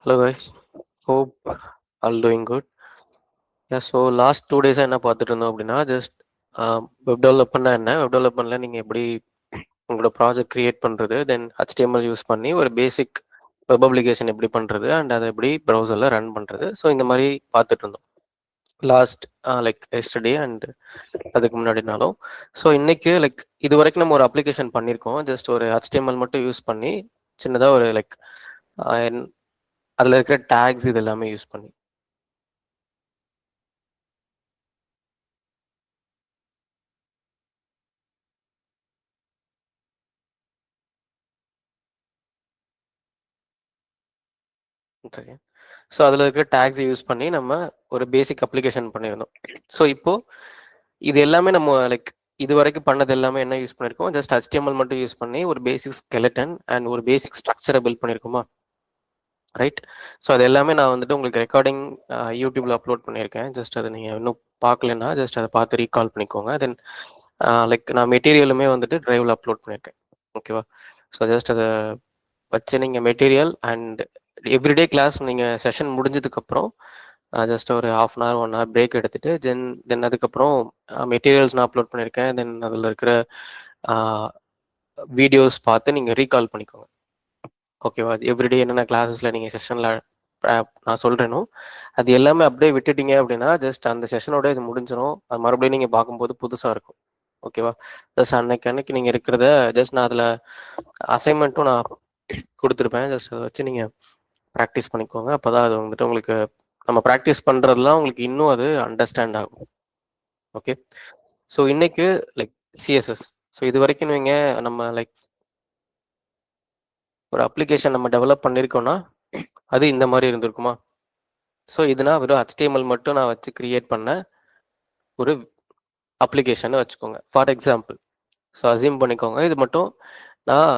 Hello guys, hope all doing good. So last 2 டேஸாக என்ன பார்த்துட்டு இருந்தோம் அப்படின்னா ஜஸ்ட் வெப் டெவலப்மெண்ட்னா என்ன, வெப் டெவலப்மெண்ட்டில் நீங்கள் எப்படி உங்களோட ப்ராஜெக்ட் க்ரியேட் பண்ணுறது, தென் HTML யூஸ் பண்ணி ஒரு பேசிக் வெப் அப்ளிகேஷன் எப்படி பண்ணுறது அண்ட் அதை எப்படி ப்ரௌசரில் ரன் பண்ணுறது. ஸோ இந்த மாதிரி பார்த்துட்டு இருந்தோம் லாஸ்ட் லைக் எஸ்டர்டே அண்ட் அதுக்கு முன்னாடினாலும். ஸோ இன்னைக்கு லைக் இது வரைக்கும் நம்ம ஒரு அப்ளிகேஷன் பண்ணியிருக்கோம், ஜஸ்ட் ஒரு HTML மட்டும் யூஸ் பண்ணி சின்னதாக ஒரு லைக் அதில் இருக்கிற டேக்ஸ் இது எல்லாமே யூஸ் பண்ணி. சரி. ஸோ அதில் இருக்கிற டேக்ஸை யூஸ் பண்ணி நம்ம ஒரு பேசிக் அப்ளிகேஷன் பண்ணியிருந்தோம். ஸோ இப்போது இது எல்லாமே நம்ம லைக் இது வரைக்கும் பண்ணது எல்லாமே என்ன யூஸ் பண்ணியிருக்கோம், ஜஸ்ட் HTML மட்டும் யூஸ் பண்ணி ஒரு பேசிக் ஸ்கெலட்டன் அண்ட் ஒரு பேசிக் ஸ்ட்ரக்சரை பில்ட் பண்ணியிருக்கோமா, ரைட்? ஸோ அது எல்லாமே நான் வந்துட்டு உங்களுக்கு ரெக்கார்டிங் யூடியூப்பில் அப்லோட் பண்ணியிருக்கேன். ஜஸ்ட் அதை நீங்கள் இன்னும் பார்க்கலன்னா ஜஸ்ட் அதை பார்த்து ரீகால் பண்ணிக்கோங்க. தென் லைக் நான் மெட்டீரியலுமே வந்துட்டு ட்ரைவில் அப்லோட் பண்ணியிருக்கேன். ஓகேவா? ஸோ ஜஸ்ட் அதை வச்சு நீங்கள் மெட்டீரியல் அண்ட் எவ்ரிடே கிளாஸ் நீங்கள் செஷன் முடிஞ்சதுக்கப்புறம் ஜஸ்ட் ஒரு 1/2 1 hour பிரேக் எடுத்துகிட்டு தென் அதுக்கப்புறம் மெட்டீரியல்ஸ் நான் அப்லோட் பண்ணியிருக்கேன். தென் அதில் இருக்கிற வீடியோஸ் பார்த்து நீங்கள் ரீகால் பண்ணிக்கோங்க. ஓகேவா? எவ்ரிடே என்னென்ன கிளாஸஸில் நீங்கள் செஷனில் நான் சொல்கிறேனோ அது எல்லாமே அப்படியே விட்டுட்டீங்க அப்படின்னா ஜஸ்ட் அந்த செஷனோட இது முடிஞ்சிடும். அது மறுபடியும் நீங்கள் பார்க்கும்போது புதுசாக இருக்கும். ஓகேவா? ஜஸ்ட் அன்னைக்கு நீங்கள் இருக்கிறத ஜஸ்ட் நான் அதில் அசைன்மெண்ட்டும் நான் கொடுத்துருப்பேன். ஜஸ்ட் அதை வச்சு நீங்கள் ப்ராக்டிஸ் பண்ணிக்கோங்க. அப்போ தான் அது வந்துட்டு உங்களுக்கு நம்ம ப்ராக்டிஸ் பண்ணுறதுலாம் உங்களுக்கு இன்னும் அது அண்டர்ஸ்டாண்ட் ஆகும். ஓகே. ஸோ இன்னைக்கு லைக் சிஎஸ்எஸ். ஸோ இது வரைக்கும் நீங்கள் நம்ம லைக் ஒரு அப்ளிகேஷன் நம்ம டெவலப் பண்ணியிருக்கோன்னா அது இந்த மாதிரி இருந்திருக்குமா? ஸோ இதுனா வெறும் HTML மட்டும் நான் வச்சு கிரியேட் பண்ண ஒரு அப்ளிகேஷன் வச்சுக்கோங்க. ஃபார் எக்ஸாம்பிள், ஸோ அசியூம் பண்ணிக்கோங்க இது மட்டும் நான்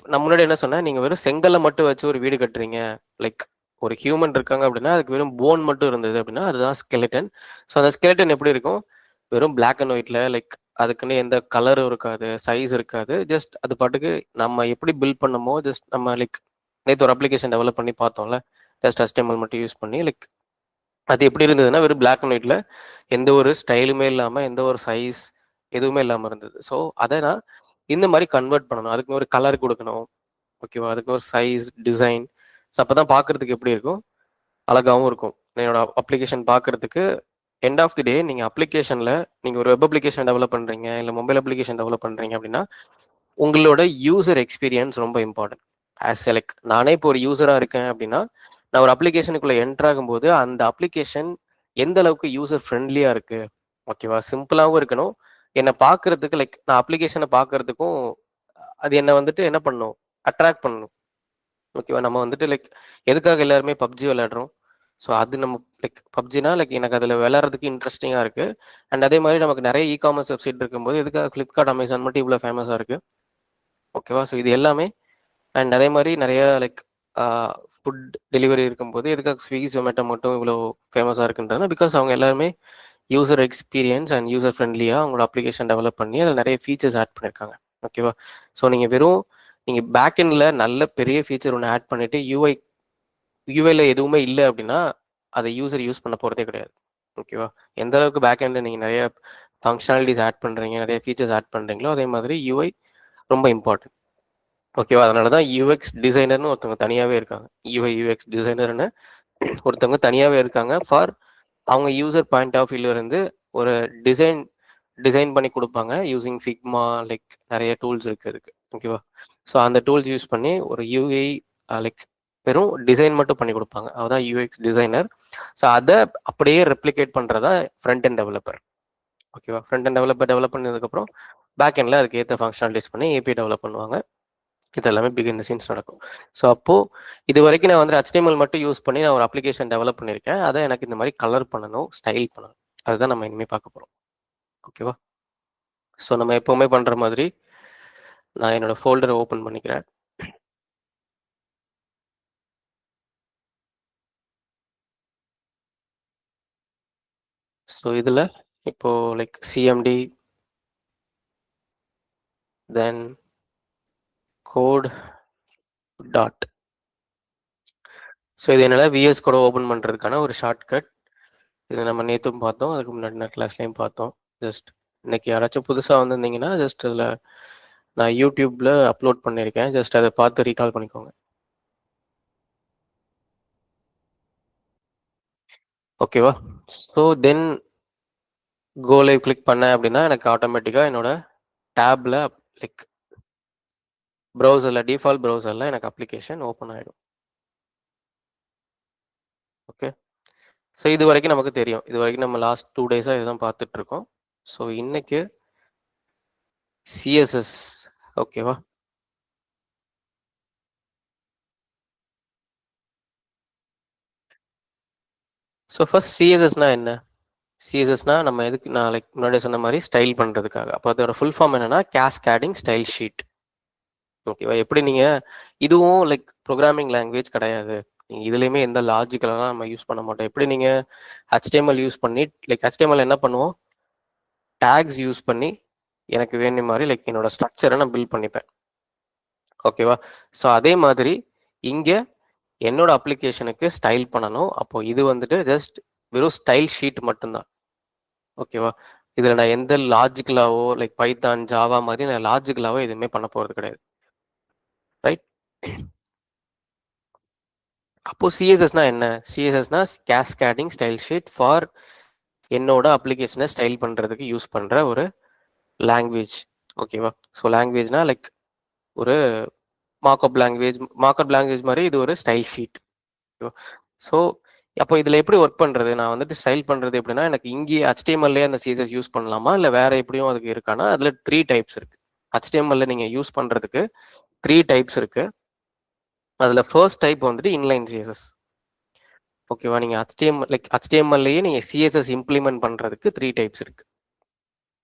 நான் முன்னாடி என்ன சொன்னேன், நீங்கள் வெறும் செங்கல்லை மட்டும் வச்சு ஒரு வீடு கட்டுறீங்க, லைக் ஒரு ஹியூமன் இருக்காங்க அப்படின்னா அதுக்கு வெறும் போன் மட்டும் இருந்தது அப்படின்னா அதுதான் ஸ்கெலட்டன். ஸோ அந்த ஸ்கெலட்டன் எப்படி இருக்கும், வெறும் பிளாக் அண்ட் ஒயிட்ல, லைக் அதுக்குன்னு எந்த கலரும் இருக்காது, சைஸ் இருக்காது, ஜஸ்ட் அது பாட்டுக்கு நம்ம எப்படி பில்ட் பண்ணமோ ஜஸ்ட் நம்ம லைக் நேற்று ஒரு அப்ளிகேஷன் டெவலப் பண்ணி பார்த்தோம்ல, ஜஸ்ட் HTML மட்டும் யூஸ் பண்ணி லைக் அது எப்படி இருந்ததுன்னா வெறும் பிளாக் அண்ட் ஒயிட்ல எந்த ஒரு ஸ்டைலுமே இல்லாமல் எந்த ஒரு சைஸ் எதுவுமே இல்லாமல் இருந்தது. ஸோ அதை நான் இந்த மாதிரி கன்வெர்ட் பண்ணணும், அதுக்கு ஒரு கலர் கொடுக்கணும். ஓகேவா? அதுக்கு ஒரு சைஸ் டிசைன். ஸோ அப்போ தான் பார்க்குறதுக்கு எப்படி இருக்கும், அழகாகவும் இருக்கும். என்னோட அப்ளிகேஷன் பார்க்குறதுக்கு எண்ட் ஆஃப் தி டே நீங்கள் அப்ளிகேஷனில் நீங்கள் ஒரு வெப் அப்ளிகேஷன் டெவலப் பண்ணுறீங்க இல்லை மொபைல் அப்ளிகேஷன் டெவலப் பண்ணுறீங்க அப்படின்னா உங்களோட யூசர் எக்ஸ்பீரியன்ஸ் ரொம்ப இம்பார்ட்டன்ட். ஆஸ் லைக் நானே இப்போ ஒரு யூசராக இருக்கேன் அப்படின்னா நான் ஒரு அப்ளிகேஷனுக்குள்ளே என்டர் ஆகும்போது அந்த அப்ளிகேஷன் எந்த அளவுக்கு யூசர் ஃப்ரெண்ட்லியாக இருக்குது, ஓகேவா, சிம்பிளாகவும் இருக்கணும். என்னை பார்க்குறதுக்கு லைக் நான் அப்ளிகேஷனை பார்க்குறதுக்கும் அது என்னை வந்துட்டு என்ன பண்ணணும், அட்ராக்ட் பண்ணணும். ஓகேவா? நம்ம வந்துட்டு லைக் எதுக்காக எல்லாருமே பப்ஜி விளையாடுறோம்? ஸோ அது நம்ம லைக் பப்ஜினா லைக் எனக்கு அதில் விளையாடுறதுக்கு இன்ட்ரெஸ்டிங்காக இருக்குது. அண்ட் அதே மாதிரி நமக்கு நிறைய காமர்ஸ் வெப்சைட் இருக்கும்போது எதுக்காக ஃப்ளிப்கார்ட் அமேசான் மட்டும் இவ்வளோ ஃபேமஸாக இருக்குது? ஓகேவா? ஸோ இது எல்லாமே அண்ட் அதே மாதிரி நிறைய லைக் ஃபுட் டெலிவரி இருக்கும்போது எதுக்காக ஸ்விக்கி ஜொமேட்டோ மட்டும் இவ்வளோ ஃபேமஸாக இருக்குன்றது பிகாஸ் அவங்க எல்லாருமே யூசர் எக்ஸ்பீரியன்ஸ் அண்ட் யூசர் ஃப்ரெண்ட்லியாக அவங்களோட அப்ளிகேஷன் டெவலப் பண்ணி அதில் நிறைய ஃபீச்சர்ஸ் ஆட் பண்ணியிருக்காங்க. ஓகேவா? ஸோ நீங்கள் வெறும் நீங்கள் பேக்எண்டில் நல்ல பெரிய ஃபீச்சர் ஒன்று ஆட் பண்ணிவிட்டு யூஐல எதுவுமே இல்லை அப்படின்னா அதை யூசர் யூஸ் பண்ண போகிறதே கிடையாது. ஓகேவா? எந்த அளவுக்கு பேக்எண்டில் நீங்கள் நிறைய ஃபங்க்ஷனாலிட்டிஸ் ஆட் பண்ணுறீங்க, நிறைய ஃபீச்சர்ஸ் ஆட் பண்ணுறீங்களோ அதே மாதிரி யூஐ ரொம்ப இம்பார்ட்டன்ட். ஓகேவா? அதனால தான் யூஎக்ஸ் டிசைனர்னு ஒருத்தவங்க தனியாகவே இருக்காங்க. யூஎக்ஸ் டிசைனர்னு ஒருத்தவங்க தனியாகவே இருக்காங்க ஃபார் அவங்க யூசர் பாயிண்ட் ஆஃப் வியூல இருந்து ஒரு டிசைன் பண்ணி கொடுப்பாங்க யூசிங் ஃபிக்மா, லைக் நிறைய டூல்ஸ் இருக்குது அதுக்கு. ஓகேவா? ஸோ அந்த டூல்ஸ் யூஸ் பண்ணி ஒரு யூஐ லைக் வெறும் டிசைன் மட்டும் பண்ணி கொடுப்பாங்க, அதுதான் யூஎக்ஸ் டிசைனர். ஸோ அதை அப்படியே ரெப்ளிகேட் பண்ணுறதா ஃப்ரண்ட் அண்ட் டெவலப்பர். ஓகேவா? ஃப்ரண்ட் அண்ட் டெவலப் பண்ணதுக்கப்புறம் பேக் எண்டில் அதுக்கு ஏற்ற ஃபங்க்ஷனாலிட்டிஸ் பண்ணி ஏபிஐ டெவலப் பண்ணுவாங்க. இது எல்லாமே பிகின் த சீன்ஸ் நடக்கும். ஸோ அப்போது இது வரைக்கும் நான் வந்து HTML மட்டும் யூஸ் பண்ணி நான் ஒரு அப்ளிகேஷன் டெவலப் பண்ணியிருக்கேன். அதை எனக்கு இந்த மாதிரி கலர் பண்ணணும், ஸ்டைல் பண்ணணும். அதுதான் நம்ம இனிமேல் பார்க்க போகிறோம். ஓகேவா? ஸோ நம்ம எப்போவுமே பண்ணுற மாதிரி நான் என்னோடய ஃபோல்டரை ஓப்பன் பண்ணிக்கிறேன். ஸோ இதில் இப்போது லைக் சிஎம்டி தென் கோட் டாட் ஸோ இது என்னால் விஎஸ் கூட ஓப்பன் பண்ணுறதுக்கான ஒரு ஷார்ட்கட். இது நம்ம நேற்றும் பார்த்தோம், அதுக்கு முன்னாடி கிளாஸ்லேயும் பார்த்தோம். ஜஸ்ட் இன்னைக்கு யாராச்சும் புதுசாக வந்திருந்தீங்கன்னா ஜஸ்ட் அதில் நான் யூடியூப்பில் அப்லோட் பண்ணியிருக்கேன், ஜஸ்ட் அதை பார்த்து ரீகால் பண்ணிக்கோங்க. ஓகேவா? So then go live click பண்ணேன் அப்படின்னா எனக்கு ஆட்டோமேட்டிக்காக என்னோட டேப்பில் லைக் ப்ரௌசரில் டிஃபால்ட் ப்ரௌசரில் எனக்கு அப்ளிகேஷன் ஓப்பன் ஆகிடும். ஓகே, ஸோ இது வரைக்கும் நமக்கு தெரியும். இது வரைக்கும் நம்ம லாஸ்ட் 2 டேஸாக இதுதான் பார்த்துட்ருக்கோம். ஸோ இன்னைக்கு சிஎஸ்எஸ். ஓகேவா? ஸோ ஃபர்ஸ்ட் சிஎஸ்எஸ்னா என்ன? சிஎஸ்எஸ்னா நம்ம எதுக்கு, நான் லைக் முன்னாடி சொன்ன மாதிரி ஸ்டைல் பண்ணுறதுக்காக. அப்போ அதோட ஃபுல் ஃபார்ம் என்னன்னா கேஸ்கேடிங் ஸ்டைல் ஷீட். ஓகேவா? எப்படி நீங்கள் இதுவும் லைக் ப்ரோக்ராமிங் லாங்குவேஜ் கிடையாது, நீங்கள் இதுலேயுமே எந்த லாஜிக்கலெலாம் நம்ம யூஸ் பண்ண மாட்டோம். எப்படி நீங்கள் HTML யூஸ் பண்ணி லைக் HTML என்ன பண்ணுவோம், டேக்ஸ் யூஸ் பண்ணி எனக்கு வேணும் மாதிரி லைக் என்னோட ஸ்ட்ரக்சரை நான் பில்ட் பண்ணிப்பேன். ஓகேவா? ஸோ அதே மாதிரி இங்கே என்னோட அப்ளிகேஷனுக்கு ஸ்டைல் பண்ணணும். அப்போ இது வந்துட்டு ஜஸ்ட் வெறும் ஸ்டைல் ஷீட் மட்டும்தான். ஓகேவா? இதில் நான் எந்த லாஜிக்கலாவோ லைக் பைத்தான் ஜாவா மாதிரி நான் லாஜிக்கலாவோ எதுவுமே பண்ண போகிறது கிடையாது. ரைட்? அப்போ சிஎஸ்எஸ்னா என்ன? சிஎஸ்எஸ்னா கேஸ்கேடிங் ஸ்டைல் ஷீட் ஃபார் என்னோட அப்ளிகேஷனை ஸ்டைல் பண்ணுறதுக்கு யூஸ் பண்ணுற ஒரு லாங்குவேஜ். ஓகேவா? ஸோ லாங்குவேஜ்னா லைக் ஒரு மார்க்அப் லாங்குவேஜ் மாதிரி இது ஒரு ஸ்டைல் ஷீட். ஸோ அப்போ இதில் எப்படி ஒர்க் பண்ணுறது, நான் வந்துட்டு ஸ்டைல் பண்ணுறது எப்படின்னா, எனக்கு இங்கே HTML அந்த சிஎஸ்எஸ் யூஸ் பண்ணலாமா இல்லை வேற எப்படியும் அதுக்கு இருக்கானா? அதில் 3 டைப்ஸ் இருக்கு. HTML நீங்கள் யூஸ் பண்ணுறதுக்கு 3 டைப்ஸ் இருக்கு. அதில் ஃபர்ஸ்ட் டைப் வந்துட்டு இன்லைன் சிஎஸ்எஸ். ஓகேவா? நீங்கள் HTML-லேயே நீங்கள் சிஎஸ்எஸ் இம்ப்ளிமெண்ட் பண்ணுறதுக்கு 3 டைப்ஸ் இருக்கு.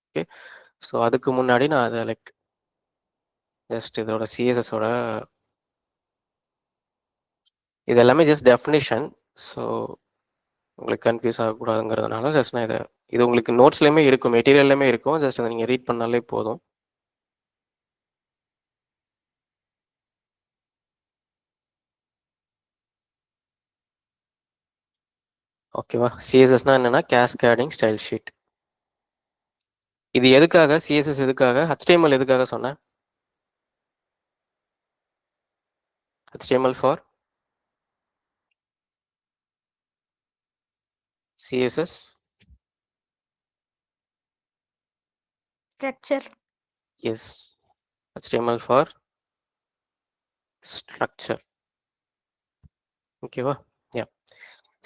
ஓகே, ஸோ அதுக்கு முன்னாடி நான் அதை லைக் ஜஸ்ட் இதோட சிஎஸ்எஸோட இது எல்லாமே ஜஸ்ட் டெஃபினிஷன். ஸோ உங்களுக்கு கன்ஃபியூஸ் ஆகக்கூடாதுங்கிறதுனால ஜஸ்ட் நான் இது உங்களுக்கு நோட்ஸ்லேயுமே இருக்கும், மெட்டீரியல்லையுமே இருக்கும், ஜஸ்ட் அதை நீங்கள் ரீட் பண்ணாலே போதும். ஓகேவா? சிஎஸ்எஸ்னா என்னன்னா கேஸ்கேடிங் ஸ்டைல் ஷீட். இது எதுக்காக சிஎஸ்எஸ், எதுக்காக HTML எதுக்காக சொன்னேன்? HTML for CSS structure. Yes, HTML for structure. ஓகேவா? யா,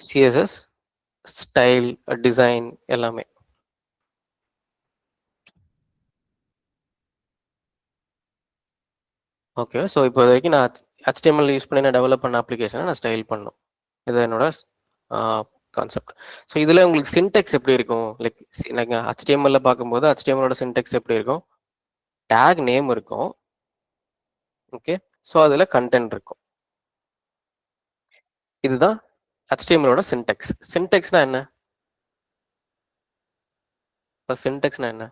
CSS ஸ்டைல் டிசைன் எல்லாமே. ஓகே, ஸோ இப்போ வரைக்கும் நான் HTML யூஸ் பண்ணி நான் டெவலப் பண்ண அப்ளிகேஷனை நான் ஸ்டைல் பண்ணணும். இது என்னோட கான்செப்ட். ஸோ இதில் உங்களுக்கு சின்டெக்ஸ் எப்படி இருக்கும், லைக் நாங்கள் HTML பார்க்கும்போது HTML-ஓட சின்டெக்ஸ் எப்படி இருக்கும்? டேக் நேம் இருக்கும். ஓகே, ஸோ அதில் கண்டென்ட் இருக்கும். இதுதான் HTML-ஓட சின்டெக்ஸ். சின்டெக்ஸ்னா என்ன? சின்டெக்ஸ்னா என்ன?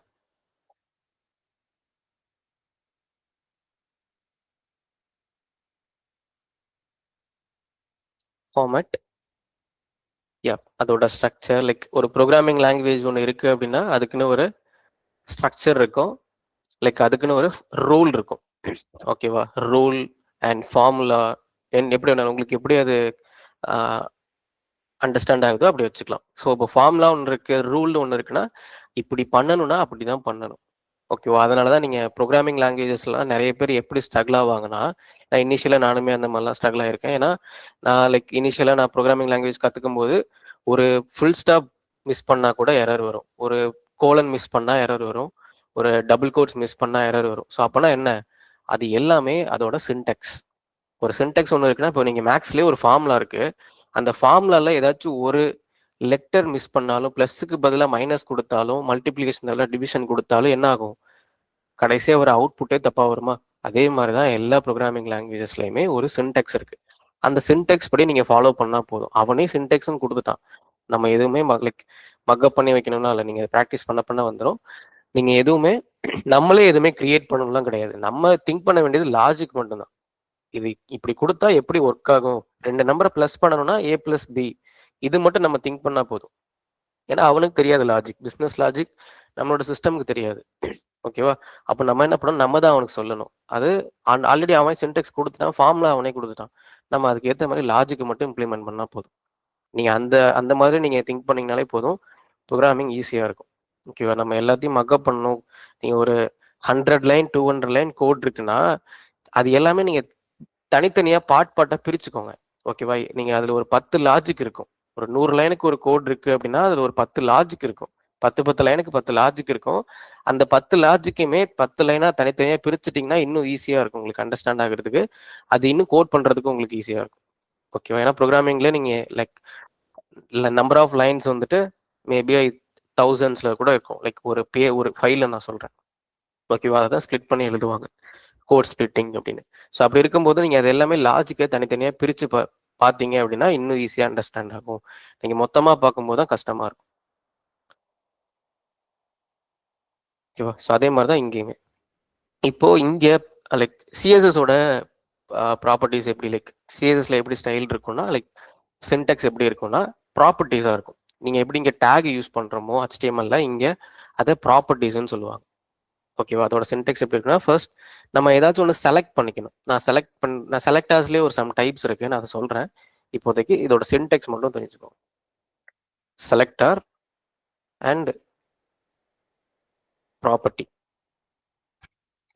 ஃபார்மேட். யா, அதோட ஸ்ட்ரக்சர். லைக் ஒரு ப்ரோக்ராமிங் லாங்குவேஜ் ஒன்று இருக்குது அப்படின்னா அதுக்குன்னு ஒரு ஸ்ட்ரக்சர் இருக்கும், லைக் அதுக்குன்னு ஒரு ரூல் இருக்கும். ஓகேவா? ரூல் அண்ட் ஃபார்முலா எப்படி வேணாலும் உங்களுக்கு எப்படி அது அண்டர்ஸ்டாண்ட் ஆகுதோ அப்படி வச்சுக்கலாம். ஸோ இப்போ ஃபார்முலா ஒன்று இருக்கு, ரூல்னு ஒன்று இருக்குன்னா இப்படி பண்ணணும்னா அப்படி தான் பண்ணணும். ஓகேவா? அதனால தான் நீங்கள் ப்ரோக்ராமிங் லாங்குவேஜஸ்லாம் நிறைய பேர் எப்படி ஸ்ட்ரகிள் ஆவாங்கன்னா, நான் இனிஷியலாக நானுமே அந்த மாதிரிலாம் ஸ்ட்ரகிள் ஆகிருக்கேன். ஏன்னா நான் லைக் இனிஷியலாக நான் ப்ரோக்ராமிங் லாங்குவேஜ் கற்றுக்கும் போது ஒரு ஃபுல் ஸ்டாப் மிஸ் பண்ணால் கூட எரர் வரும், ஒரு கோலன் மிஸ் பண்ணால் எரர் வரும், ஒரு டபுள் கோட்ஸ் மிஸ் பண்ணால் எரர் வரும். ஸோ அப்போனா என்ன, அது எல்லாமே அதோட சின்டெக்ஸ். ஒரு சின்டெக்ஸ் ஒன்று இருக்குன்னா, இப்போ நீங்கள் மேக்ஸ்லேயே ஒரு ஃபார்முலா இருக்குது, அந்த ஃபார்முலாவில் ஏதாச்சும் ஒரு லெட்டர் மிஸ் பண்ணாலும், ப்ளஸ்ஸுக்கு பதிலாக மைனஸ் கொடுத்தாலும், மல்டிப்ளிகேஷன் பதிலாக டிவிஷன் கொடுத்தாலும் என்ன ஆகும்? கடைசியாக ஒரு அவுட்புட்டே தப்பாக வருமா? அதே மாதிரி தான் எல்லா ப்ரோக்ராமிங் லாங்குவேஜஸ்லையுமே ஒரு சின்டெக்ஸ் இருக்குது. அந்த சின்டெக்ஸ் படி நீங்கள் ஃபாலோ பண்ணால் போதும். அவனே சின்டெக்ஸ்னு கொடுத்துட்டான், நம்ம எதுவுமே லைக் மக்கப் பண்ணி வைக்கணும்னா இல்லை, நீங்கள் ப்ராக்டிஸ் பண்ண வந்துடும். நீங்கள் எதுவுமே நம்மளே எதுவுமே கிரியேட் பண்ணணும்லாம் கிடையாது. நம்ம திங்க் பண்ண வேண்டியது லாஜிக் மட்டும்தான். இது இப்படி கொடுத்தா எப்படி ஒர்க் ஆகும், 2 நம்பரை ப்ளஸ் பண்ணணும்னா A + B, இது மட்டும் நம்ம திங்க் பண்ணா போதும். ஏன்னா அவனுக்கு தெரியாது லாஜிக், பிஸ்னஸ் லாஜிக் நம்மளோட சிஸ்டமுக்கு தெரியாது. ஓகேவா? அப்போ நம்ம என்ன பண்ணணும், நம்ம தான் அவனுக்கு சொல்லணும். அது ஆல்ரெடி அவன் சின்டெக்ஸ் கொடுத்துட்டான், ஃபார்முலா அவனே கொடுத்துட்டான். நம்ம அதுக்கு ஏற்ற மாதிரி லாஜிக் மட்டும் இம்ப்ளிமெண்ட் பண்ணால் போதும். நீங்கள் அந்த அந்த மாதிரி நீங்கள் திங்க் பண்ணிங்கனாலே போதும், ப்ரோக்ராமிங் ஈஸியாக இருக்கும். ஓகேவா? நம்ம எல்லாத்தையும் மக்கப் பண்ணணும். நீங்கள் ஒரு 100 லைன் 200 லைன் கோட் இருக்குன்னா அது எல்லாமே நீங்கள் தனித்தனியாக பார்ட்டாக பிரிச்சுக்கோங்க. ஓகேவா? நீங்கள் அதில் ஒரு 10 லாஜிக் இருக்கும். ஒரு 100 லைனுக்கு ஒரு கோட் இருக்கு அப்படின்னா அதில் ஒரு 10 லாஜிக் இருக்கும். 10 லைனுக்கு 10 லாஜிக் இருக்கும். அந்த 10 லாஜிக்குமே 10 லைனா தனித்தனியாக பிரிச்சுட்டிங்கன்னா இன்னும் ஈஸியாக இருக்கும் உங்களுக்கு அண்டர்ஸ்டாண்ட் ஆகுறதுக்கு. அது இன்னும் கோட் பண்ணுறதுக்கு உங்களுக்கு ஈஸியாக இருக்கும். ஓகேவா? ஏன்னா ப்ரோக்ராமிங்ல நீங்கள் லைக் நம்பர் ஆஃப் லைன்ஸ் வந்துட்டு மேபி தௌசண்ட்ஸில் கூட இருக்கும். லைக் ஒரு ஃபைலை நான் சொல்கிறேன். ஓகேவா? அதை தான் ஸ்ப்ளிட் பண்ணி எழுதுவாங்க, கோட் ஸ்ப்ளிட்டிங் அப்படின்னு. ஸோ அப்படி இருக்கும்போது நீங்கள் அது எல்லாமே லாஜிக்கை தனித்தனியாக பிரித்து பார்த்தீங்க அப்படின்னா இன்னும் ஈஸியாக அண்டர்ஸ்டாண்ட் ஆகும். நீங்கள் மொத்தமாக பார்க்கும்போது தான் கஷ்டமாக இருக்கும். ஓகேவா? ஸோ அதே மாதிரி தான் இங்கேயுமே. இப்போ இங்கே லைக் சிஎஸ்எஸோட ப்ராப்பர்ட்டிஸ் எப்படி, லைக் சிஎஸ்எஸ்ல எப்படி ஸ்டைல் இருக்கும்னா, லைக் சின்டெக்ஸ் எப்படி இருக்கும்னா ப்ராப்பர்ட்டிஸாக இருக்கும். நீங்கள் எப்படி இங்கே டேக் யூஸ் பண்ணுறோமோ HTML இங்கே அதை ப்ராப்பர்ட்டிஸ்ன்னு சொல்லுவாங்க. ஓகேவா? அதோட சின்டெக்ஸ் எப்படி இருக்குன்னா, ஃபர்ஸ்ட் நம்ம ஏதாச்சும் ஒன்று செலக்ட் பண்ணிக்கணும். நான் செலக்டர்ஸ்லேயே ஒரு சம் டைப்ஸ் இருக்கு, நான் அதை சொல்கிறேன். இப்போதைக்கு இதோட சின்டெக்ஸ் மட்டும் தெரிஞ்சுக்கோங்க. செலக்டர் அண்ட் ப்ராப்பர்ட்டி,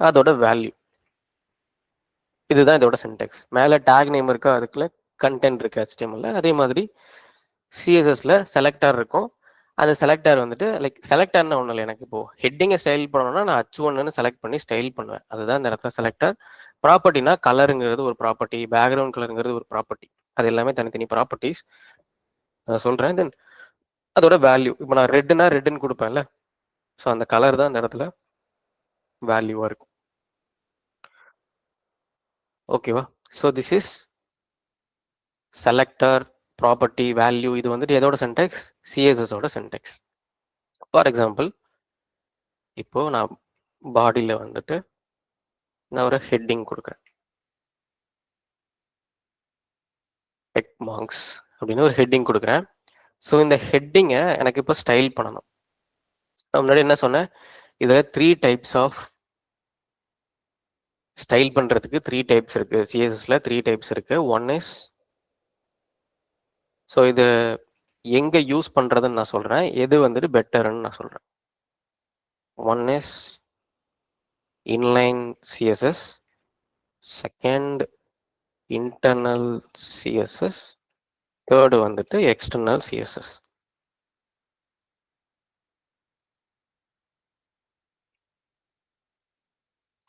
அதோட வேல்யூ, இதுதான் இதோட சின்டெக்ஸ். மேலே டேக் நேம் இருக்கா, அதுக்குள்ள கண்டென்ட் இருக்கு HTML. அதே மாதிரி சிஎஸ்எஸ்ல செலக்டர் இருக்கும். அந்த செலக்டர் வந்துட்டு லைக் செலக்டர்னு ஒன்றும் இல்லை, எனக்கு இப்போ ஹெட்டிங்கை ஸ்டைல் பண்ணணும்னா நான் H1ன்னு செலக்ட் பண்ணி ஸ்டைல் பண்ணுவேன். அதுதான் இந்த இடத்துல செலக்டர். ப்ராப்பர்ட்டினா கலருங்கிறது ஒரு ப்ராப்பர்ட்டி, பேக்ரவுண்ட் கலருங்கிறது ஒரு ப்ராப்பர்ட்டி. அது எல்லாமே தனித்தனி ப்ராப்பர்ட்டிஸ் நான் சொல்கிறேன். தென் அதோட வேல்யூ, இப்போ நான் ரெட்டுன்னு கொடுப்பேன்ல, ஸோ அந்த கலர் தான் அந்த இடத்துல வேல்யூவாக இருக்கும். ஓகேவா? So this is selector, property, value. இது வந்துட்டு எதோட சின்டெக்ஸ், சிஎஸ்எஸோட சின்டெக்ஸ். ஃபார் எக்ஸாம்பிள், இப்போ நான் பாடியில் வந்துட்டு நான் ஒரு ஹெட்டிங் கொடுக்குறேன், டெக் மார்க்ஸ் அப்படின்னு ஒரு ஹெட்டிங் கொடுக்குறேன். ஸோ இந்த ஹெட்டிங்கை எனக்கு இப்போ ஸ்டைல் பண்ணணும். நான் முன்னாடி என்ன சொன்னேன், இதில் 3 டைப்ஸ் ஆஃப் ஸ்டைல் பண்ணுறதுக்கு 3 டைப்ஸ் இருக்கு. சிஎஸ்எஸ்ல 3 டைப்ஸ் இருக்கு. ஒன் இஸ், ஸோ இது எங்கே யூஸ் பண்ணுறதுன்னு நான் சொல்கிறேன், எது வந்துட்டு பெட்டர்ன்னு நான் சொல்கிறேன். One is inline CSS, second internal CSS, third வந்துட்டு external CSS.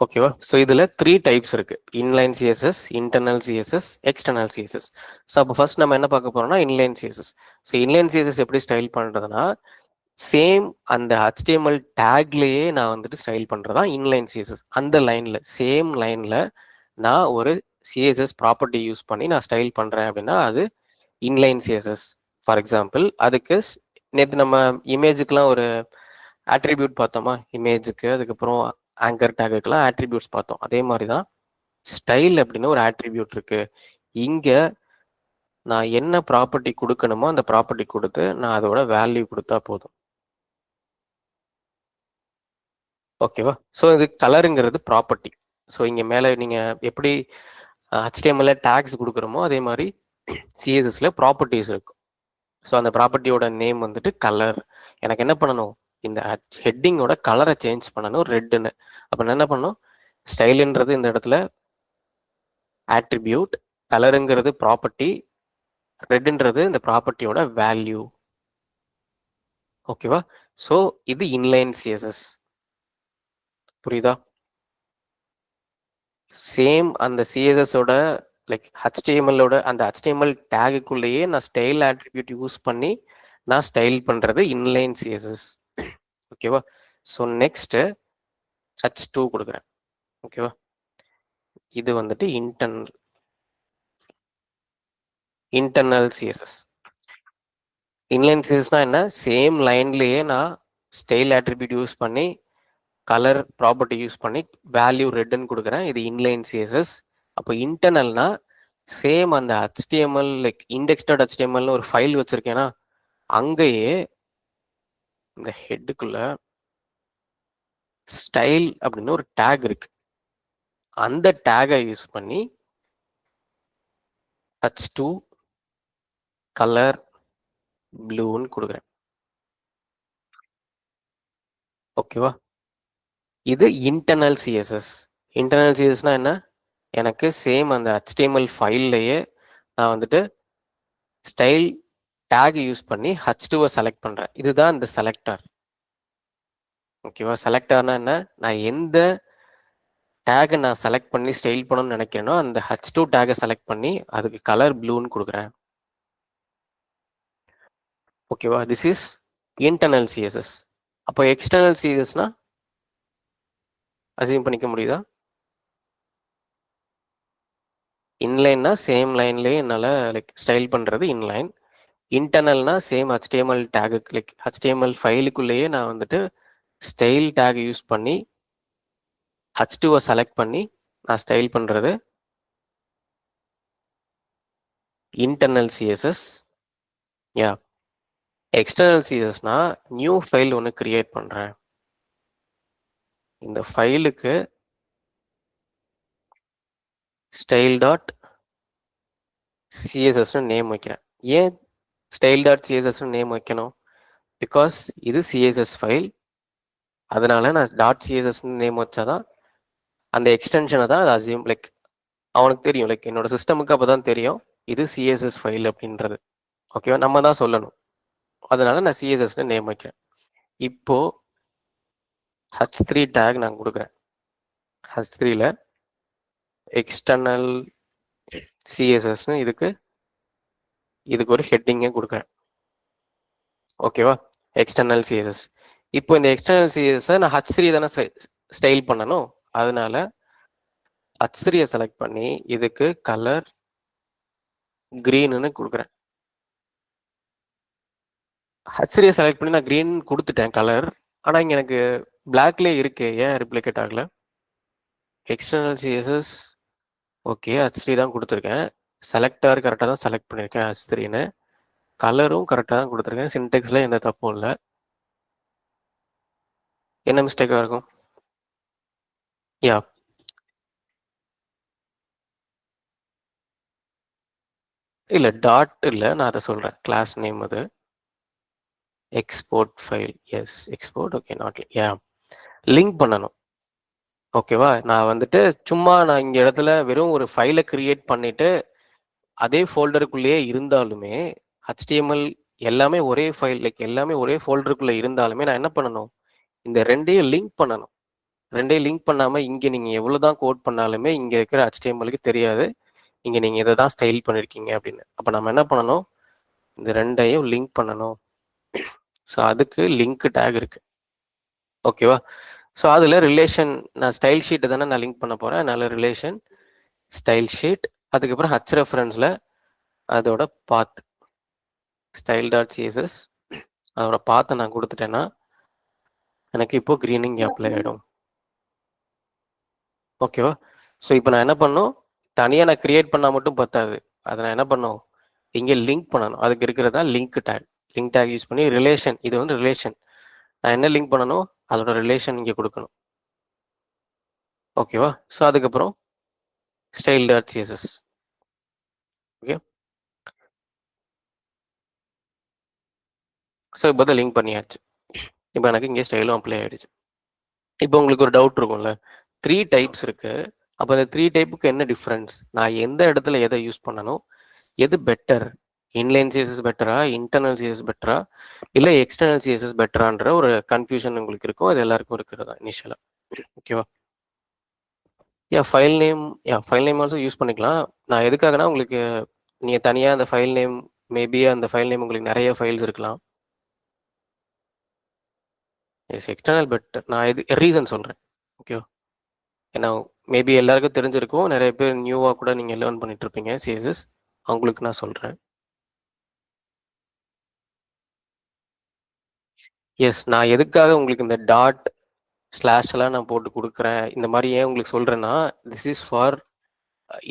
ஓகேவா? ஸோ இதில் 3 டைப்ஸ் இருக்கு, inline CSS, internal CSS, external CSS. So அப்போ ஃபர்ஸ்ட் நம்ம என்ன பார்க்க போறோம்னா inline CSS. So inline CSS எப்படி ஸ்டைல் பண்ணுறதுன்னா, சேம் அந்த HTML டேக்லேயே நான் வந்துட்டு ஸ்டைல் பண்ணுறதா இன்லைன் சிஎஸ்எஸ். அந்த லைனில், சேம் லைனில் நான் ஒரு சிஎஸ்எஸ் ப்ராப்பர்ட்டி யூஸ் பண்ணி நான் ஸ்டைல் பண்ணுறேன் அப்படின்னா அது இன்லைன் சிஎஸ்எஸ். ஃபார் எக்ஸாம்பிள், அதுக்கு நேற்று நம்ம இமேஜுக்கெலாம் ஒரு ஆட்ரிபியூட் பார்த்தோமா, இமேஜுக்கு, அதுக்கப்புறம் ஆங்கர் டேக்குக்கெல்லாம் ஆட்ரிபியூட்ஸ் பார்த்தோம். அதே மாதிரி தான் ஸ்டைல் அப்படின்னு ஒரு ஆட்ரிபியூட் இருக்கு. இங்கே நான் என்ன ப்ராப்பர்ட்டி கொடுக்கணுமோ அந்த ப்ராப்பர்ட்டி கொடுத்து நான் அதோட வேல்யூ கொடுத்தா போதும். ஓகேவா? ஸோ இது கலருங்கிறது ப்ராப்பர்ட்டி. ஸோ இங்கே மேலே நீங்கள் எப்படி HTML டேக்ஸ் கொடுக்குறோமோ அதே மாதிரி சிஎஸ்எஸ்ல ப்ராப்பர்ட்டிஸ் இருக்கும். ஸோ அந்த ப்ராப்பர்ட்டியோட நேம் வந்துட்டு கலர். எனக்கு என்ன பண்ணணும், இந்த ஹெட்டிங்கோட கலரை சேஞ்ச் பண்ணணும் ரெட்டுன்னு. அப்போ நான் என்ன பண்ணணும், ஸ்டைலுன்றது இந்த இடத்துல ஆட்ரிபியூட், கலருங்கிறது ப்ராப்பர்ட்டி, ரெட்டுன்றது இந்த ப்ராப்பர்ட்டியோட வேல்யூ. ஓகேவா? ஸோ இது இன்லைன் சிஎஸ்எஸ். புரியுதா? சேம் அந்த சிஎஸ்எஸோட லைக் HTML-ஓட அந்த HTML டேகுக்குள்ளேயே நான் ஸ்டைல் ஆட்ரிபியூட் யூஸ் பண்ணி நான் ஸ்டைல் பண்ணுறது இன்லைன் சிஎஸ்எஸ். ஓகேவா? ஸோ நெக்ஸ்ட்டு H2 கொடுக்குறேன். ஓகேவா? இது வந்துட்டு இன்டர்னல் சிஎஸ்எஸ். இன்லைன் சிஎஸ்னா என்ன, சேம் லைன்லேயே நான் ஸ்டைல் ஆட்ரிபியூட் யூஸ் பண்ணி, கலர் ப்ராப்பர்ட்டி யூஸ் பண்ணி வேல்யூ ரெட்டுன்னு கொடுக்குறேன். இது இன்லைன் சிஎஸ்எஸ். அப்போ இன்டர்னல்னா சேம் அந்த HTML லைக் index.htmlனு ஒரு ஃபைல் வச்சிருக்கேன்னா அங்கேயே இந்த ஹெட்டுக்குள்ள ஸ்டைல் அப்படின்னு ஒரு டேக் இருக்கு. அந்த டேகை யூஸ் பண்ணி h2 கலர் ப்ளூன்னு கொடுக்குறேன். ஓகேவா? இது இன்டர்னல் சிஎஸ்எஸ். இன்டர்னல் சிஎஸ்னா என்ன? எனக்கு சேம் அந்த HTML ஃபைல்லையே நான் வந்துட்டு ஸ்டைல் டேக் யூஸ் பண்ணி h2வை செலக்ட் பண்றேன். இதுதான் இந்த செலக்டர். ஓகேவா? செலக்டர்னா என்ன? நான் எந்த டேகை நான் செலக்ட் பண்ணி ஸ்டைல் பண்ணணும்னு நினைக்கிறேனோ அந்த h2 டேகை செலக்ட் பண்ணி அதுக்கு கலர் ப்ளூன்னு கொடுக்குறேன். ஓகேவா? This is internal CSS. அப்போ எக்ஸ்டர்னல் சிஎஸ்னா அசியூம் பண்ணிக்க முடியுதா? இன்லைன்னா சேம் லைன்லேயே என்னால் லைக் ஸ்டைல் பண்ணுறது இன்லைன். இன்டர்னல்னா சேம் HTML டேகுக்கு லைக் HTML ஃபைலுக்குள்ளேயே நான் வந்துட்டு ஸ்டைல் டேக் யூஸ் பண்ணி h2வை செலக்ட் பண்ணி நான் ஸ்டைல் பண்ணுறது இன்டர்னல் சிஎஸ்எஸ். யா, எக்ஸ்டர்னல் சிஎஸ்னா நியூ ஃபைல் ஒன்று கிரியேட் பண்ணுறேன். இந்த ஃபைலுக்கு ஸ்டைல் டாட் சிஎஸ்எஸ்னு நேம் வைக்கிறேன். ஏன் ஸ்டைல் டாட் சிஎஸ்எஸ்னு நேம் வைக்கணும்? பிகாஸ் இது சிஎஸ்எஸ் ஃபைல். அதனால நான் டாட் சிஎஸ்எஸ்னு நேம் வச்சாதான் அந்த எக்ஸ்டென்ஷனை தான் அது அசியூம் லைக் அவனுக்கு தெரியும், லைக் என்னோட சிஸ்டமுக்கு அப்போ தான் தெரியும் இது சிஎஸ்எஸ் ஃபைல் அப்படின்றது. ஓகேவா? நம்ம தான் சொல்லணும். அதனால நான் சிஎஸ்எஸ்னு நேம் வைக்கிறேன். இப்போ h3 டேக் நான் கொடுக்குறேன். h3ல எக்ஸ்டர்னல் சிஎஸ்எஸ்னு இதுக்கு ஒரு ஹெட்டிங்கே கொடுக்குறேன். ஓகேவா? External CSS. இப்போ இந்த எக்ஸ்டர்னல் சிஎஸ்எஸை நான் h3 தானே ஸ்டைல் பண்ணணும். அதனால h3யை செலக்ட் பண்ணி இதுக்கு கலர் கிரீன்னு கொடுக்குறேன். h3யை செலக்ட் பண்ணி நான் கிரீன் கொடுத்துட்டேன் கலர். ஆனால் இங்கே எனக்கு பிளாக்லேயே இருக்கு, ஏன் ரிப்ளிகேட் ஆகல? எக்ஸ்டர்னல் சிஎஸ்எஸ் ஓகே, h3 தான் கொடுத்துருக்கேன். செலக்டர் கரெக்டாக தான் செலக்ட் பண்ணியிருக்கேன் h3ன்னு. கலரும் கரெக்டாக தான் கொடுத்துருக்கேன். சின்டெக்ஸில் எந்த தப்பும் இல்லை. என்ன மிஸ்டேக்காக இருக்கும்? யா, இல்லை டாட் இல்லை, நான் அதை சொல்கிறேன். கிளாஸ் நேம் அது export file. Yes export. Okay, not yeah, link பண்ணணும். ஓகேவா? நான் வந்துட்டு சும்மா நான் இங்கே இடத்துல வெறும் ஒரு ஃபைலை கிரியேட் பண்ணிட்டு அதே ஃபோல்டருக்குள்ளேயே இருந்தாலுமே HTML எல்லாமே ஒரே ஃபைல் லைக் எல்லாமே ஒரே ஃபோல்டருக்குள்ளே இருந்தாலுமே நான் என்ன பண்ணணும்? இந்த ரெண்டையும் லிங்க் பண்ணணும். ரெண்டையும் லிங்க் பண்ணாமல் இங்கே நீங்கள் எவ்வளோ தான் கோட் பண்ணாலுமே இங்கே இருக்கிற HTMLக்கு தெரியாது இங்கே நீங்கள் இதை தான் ஸ்டைல் பண்ணியிருக்கீங்க அப்படின்னு. அப்போ நம்ம என்ன பண்ணணும்? இந்த ரெண்டையும் லிங்க் பண்ணணும். ஸோ அதுக்கு லிங்க் டேக் இருக்கு. ஓகேவா? ஸோ அதில் ரிலேஷன் நான் ஸ்டைல் ஷீட்டை தானே நான் லிங்க் பண்ண போகிறேன். அதனால ரிலேஷன் ஸ்டைல் ஷீட், அதுக்கப்புறம் h ரெஃபரன்ஸில் அதோட பாத் ஸ்டைல் டாட் சிஎஸ்எஸ் அதோட பாத்தை நான் கொடுத்துட்டேன்னா எனக்கு இப்போ க்ரீனிங் அப்ளை ஆகிடும். ஓகேவா? ஸோ இப்போ நான் என்ன பண்ணணும்? தனியாக நான் கிரியேட் பண்ணால் மட்டும் பத்தாது. அதை நான் என்ன பண்ணணும்? இங்கே லிங்க் பண்ணணும். அதுக்கு இருக்கிறதா link take. Link take use பண்ணி ரிலேஷன், இது வந்து ரிலேஷன், நான் என்ன லிங்க் பண்ணணும்? அதோட ரிலேஷன் இங்கே கொடுக்கணும். ஓகேவா? ஸோ அதுக்கப்புறம் style dot CSS. Okay, so இப்போ தான் லிங்க் பண்ணியாச்சு. இப்போ எனக்கு இங்கே ஸ்டைலும் அப்ளை ஆகிடுச்சு. இப்போ உங்களுக்கு ஒரு டவுட் இருக்கும்ல, 3 டைப்ஸ் இருக்கு. அப்போ அந்த 3 டைப்புக்கு என்ன டிஃப்ரென்ஸ்? நான் எந்த இடத்துல எதை யூஸ் பண்ணணும்? எது பெட்டர்? இன்லைன் சிஎஸ்எஸ் பெட்டரா, இன்டர்னல் சிஎஸ்எஸ் பெட்டரா, இல்லை எக்ஸ்டர்னல் சிஎஸ்எஸ் பெட்டரான்ற ஒரு கன்ஃபியூஷன் உங்களுக்கு இருக்கும். அது எல்லாருக்கும் இருக்கிறதா இனிஷியலாக. ஓகேவா? ஃபைல் நேம் ஆல்சோ யூஸ் பண்ணிக்கலாம். நான் எதுக்காகனா உங்களுக்கு நீங்கள் தனியாக அந்த ஃபைல் நேம் மேபி அந்த ஃபைல் நேம் உங்களுக்கு நிறைய ஃபைல்ஸ் இருக்கலாம். Yes, external better. நான் இது ரீசன் சொல்கிறேன். ஓகேவா? ஏன்னா மேபி எல்லாருக்கும் தெரிஞ்சிருக்கும், நிறைய பேர் நியூவாக கூட நீங்கள் லேர்ன் பண்ணிட்டு இருப்பீங்க சிஎஸ்எஸ், அவங்களுக்கு நான் சொல்கிறேன். எஸ், நான் எதுக்காக உங்களுக்கு இந்த டாட் ஸ்லாஷ் எல்லாம் நான் போட்டு கொடுக்குறேன், இந்த மாதிரி ஏன் உங்களுக்கு சொல்கிறேன்னா, திஸ் இஸ் ஃபார்